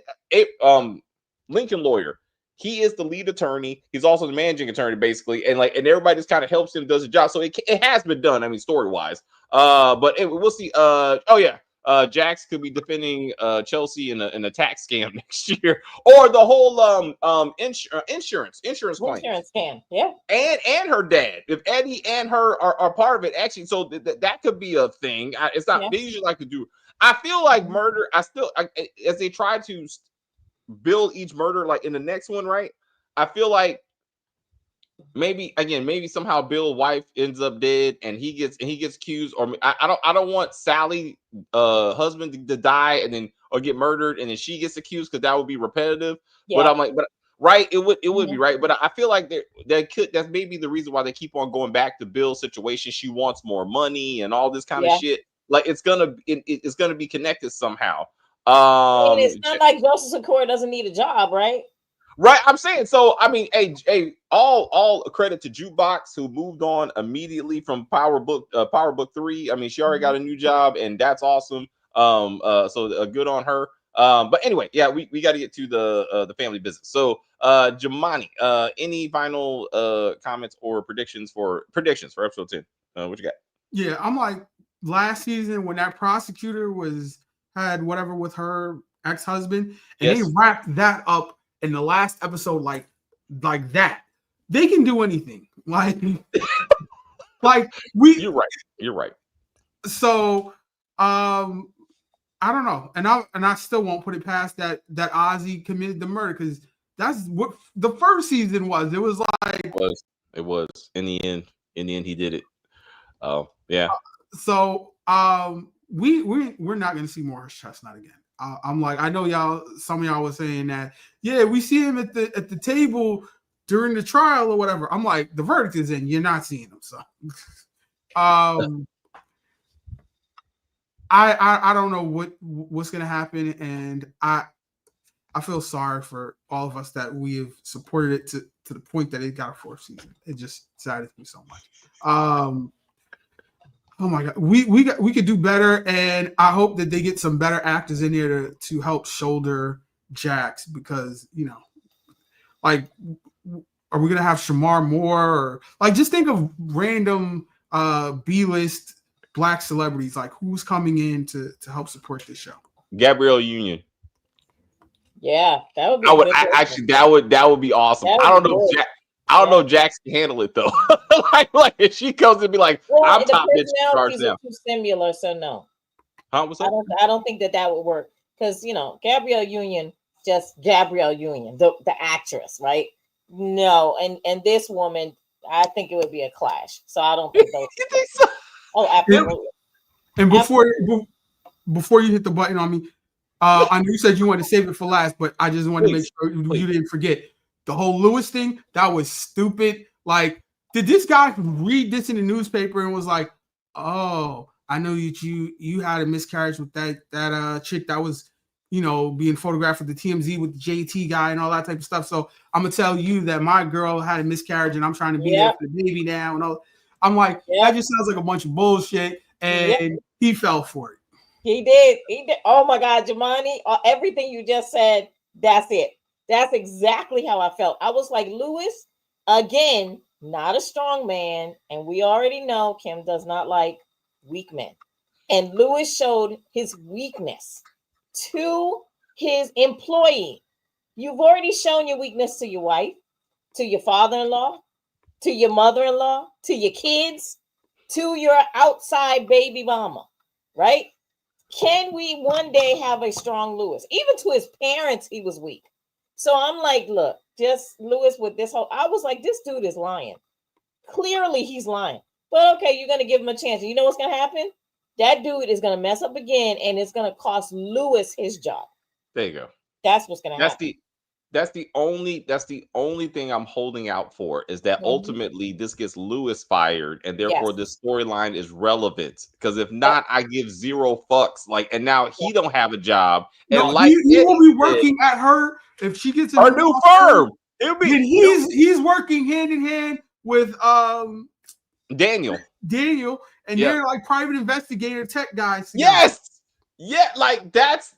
[SPEAKER 1] Lincoln Lawyer, he is the lead attorney. He's also the managing attorney, basically, and everybody just kind of helps him, does the job. So it has been done. I mean, story wise, but we'll see. Jax could be defending Chelsea in a tax scam next year, or the whole insurance claim.
[SPEAKER 5] Insurance scam, yeah.
[SPEAKER 1] And her dad, if Eddie and her are part of it, actually, so that could be a thing. It's not. Yeah. They usually like to do. I feel like murder. As they try to build each murder, like in the next one, right? I feel like maybe somehow Bill's wife ends up dead and he gets accused, or I don't want Sally husband to die and then or get murdered and then she gets accused, because that would be repetitive. Yeah. But I'm like, right, it would be right. But I feel like that's maybe the reason why they keep on going back to Bill's situation. She wants more money and all this kind of shit. Like it's gonna be connected somehow.
[SPEAKER 5] And it's not like Joseph Secor doesn't need a job, right?
[SPEAKER 1] Right, I'm saying. So I mean, all credit to Jukebox, who moved on immediately from Power Book 3. I mean, she already got a new job, and that's awesome. So good on her. But anyway, yeah, we got to get to the family business. So Jamani, any final comments or predictions for episode 10? What you got?
[SPEAKER 6] Yeah, I'm like last season when that prosecutor had whatever with her ex-husband, and they wrapped that up in the last episode like that. They can do anything.
[SPEAKER 1] You're right.
[SPEAKER 6] So I don't know. And I still won't put it past that Ozzy committed the murder, because that's what the first season was. It was like
[SPEAKER 1] it was in the end he did it. Oh, yeah.
[SPEAKER 6] So we're not gonna see Morris Chestnut again. I'm like, I know some of y'all was saying that, yeah, we see him at the table during the trial or whatever. I'm like, the verdict is in, you're not seeing him. So I don't know what's gonna happen, and I feel sorry for all of us that we have supported it to the point that it got a 4th season. It just saddens me so much. Oh my God, we could do better, and I hope that they get some better actors in there to help shoulder Jax, because like, are we gonna have Shamar Moore, or like, just think of random B-list Black celebrities, like who's coming in to help support this show.
[SPEAKER 1] Gabrielle Union.
[SPEAKER 5] Yeah, that would be.
[SPEAKER 1] I would
[SPEAKER 5] good
[SPEAKER 1] actually that would be awesome.
[SPEAKER 5] That would
[SPEAKER 1] I don't
[SPEAKER 5] be
[SPEAKER 1] know.
[SPEAKER 5] good.
[SPEAKER 1] I don't know if Jax can handle it though. like if she comes and be like,
[SPEAKER 5] Well,
[SPEAKER 1] I'm
[SPEAKER 5] the
[SPEAKER 1] top bitch charge
[SPEAKER 5] personalities
[SPEAKER 1] now.
[SPEAKER 5] are too similar, so no.
[SPEAKER 1] Huh? What's up?
[SPEAKER 5] I don't think that would work because Gabrielle Union, just Gabrielle Union, the actress, right? No, and this woman, I think it would be a clash. So I don't think those.
[SPEAKER 1] You think so?
[SPEAKER 5] Oh, absolutely.
[SPEAKER 6] And before you hit the button on me, I know you said you wanted to save it for last, but I just wanted to make sure you didn't forget the whole Lewis thing. That was stupid. Like, did this guy read this in the newspaper and was like, "Oh, I know you had a miscarriage with that chick that was, being photographed with the TMZ with the JT guy and all that type of stuff. So I'm gonna tell you that my girl had a miscarriage and I'm trying to be there for the baby now and all." I'm like, that just sounds like a bunch of bullshit, and he fell for it.
[SPEAKER 5] He did. Oh my God, Jamani, everything you just said, that's it. That's exactly how I felt. I was like, Lewis, again, not a strong man, and we already know Kim does not like weak men. And Lewis showed his weakness to his employee. You've already shown your weakness to your wife, to your father-in-law, to your mother-in-law, to your kids, to your outside baby mama, right? Can we one day have a strong Lewis? Even to his parents, he was weak. So I'm like, look, just Lewis with this whole, I was like, this dude is lying. Clearly he's lying. But okay, you're going to give him a chance. And you know what's going to happen? That dude is going to mess up again, and it's going to cost Lewis his job.
[SPEAKER 1] There you go.
[SPEAKER 5] That's what's going to happen.
[SPEAKER 1] That's the only thing I'm holding out for is that ultimately this gets Lewis fired, and therefore this storyline is relevant. Because if not, I give zero fucks. Like, and now he don't have a job, and
[SPEAKER 6] he will be working at her if she gets
[SPEAKER 1] a new firm.
[SPEAKER 6] He's working hand in hand with
[SPEAKER 1] Daniel,
[SPEAKER 6] and they're like private investigator tech guys.
[SPEAKER 1] Yes. Yeah, like that's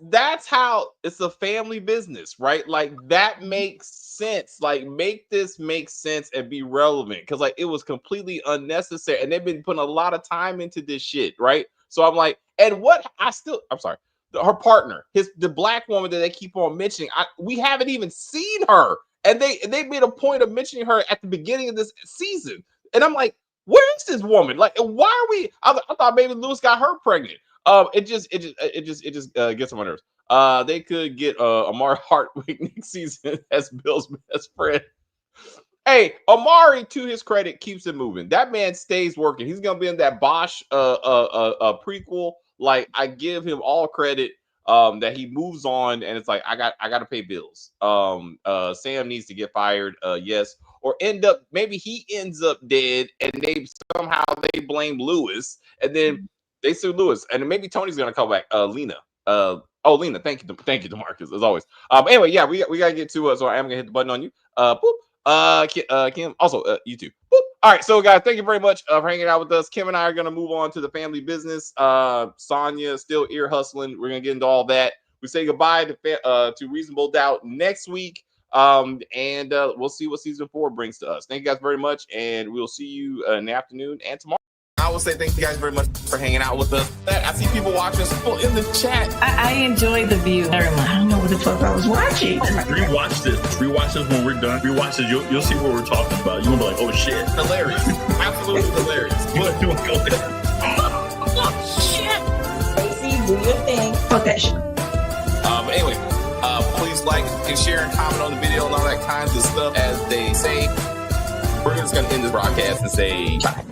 [SPEAKER 1] how it's a family business, right? Like that makes sense. Like make this make sense and be relevant because like it was completely unnecessary and they've been putting a lot of time into this shit, right? So I'm like, and I'm sorry, her partner, the black woman that they keep on mentioning, we haven't even seen her, and they made a point of mentioning her at the beginning of this season, and I'm like, where is this woman? Like, why are we? I thought maybe Lewis got her pregnant. It just gets on my nerves. They could get Amari Hartwig next season as Bill's best friend. Hey, Amari, to his credit, keeps it moving. That man stays working. He's gonna be in that Bosch prequel. Like, I give him all credit that he moves on, and it's like I got to pay bills. Sam needs to get fired. Yes, or maybe he ends up dead, and somehow they blame Lewis, and then they sue Lewis, and maybe Tony's gonna come back. Lena. Lena, thank you, DeMarcus, as always. Anyway, yeah, we gotta get to so I am gonna hit the button on you. Kim, also you too. Boop. All right, so guys, thank you very much for hanging out with us. Kim and I are gonna move on to the family business. Sonya still ear hustling. We're gonna get into all that. We say goodbye to Reasonable Doubt next week. And we'll see what season 4 brings to us. Thank you guys very much, and we'll see you in the afternoon and tomorrow.
[SPEAKER 2] I will say thank you guys very much for hanging out with us. I see people watching, people in the chat.
[SPEAKER 4] I enjoyed the view very much. I don't know what the fuck I was watching.
[SPEAKER 3] Rewatch this when we're done. Rewatch this. You'll see what we're talking about. You're gonna be like, oh shit.
[SPEAKER 2] Hilarious. Absolutely hilarious.
[SPEAKER 3] You want to go there?
[SPEAKER 5] Oh shit. Stacey, do your thing.
[SPEAKER 4] Fuck that shit.
[SPEAKER 2] But anyway, please like and share and comment on the video and all that kinds of stuff. As they say, we're just gonna end this broadcast and say bye.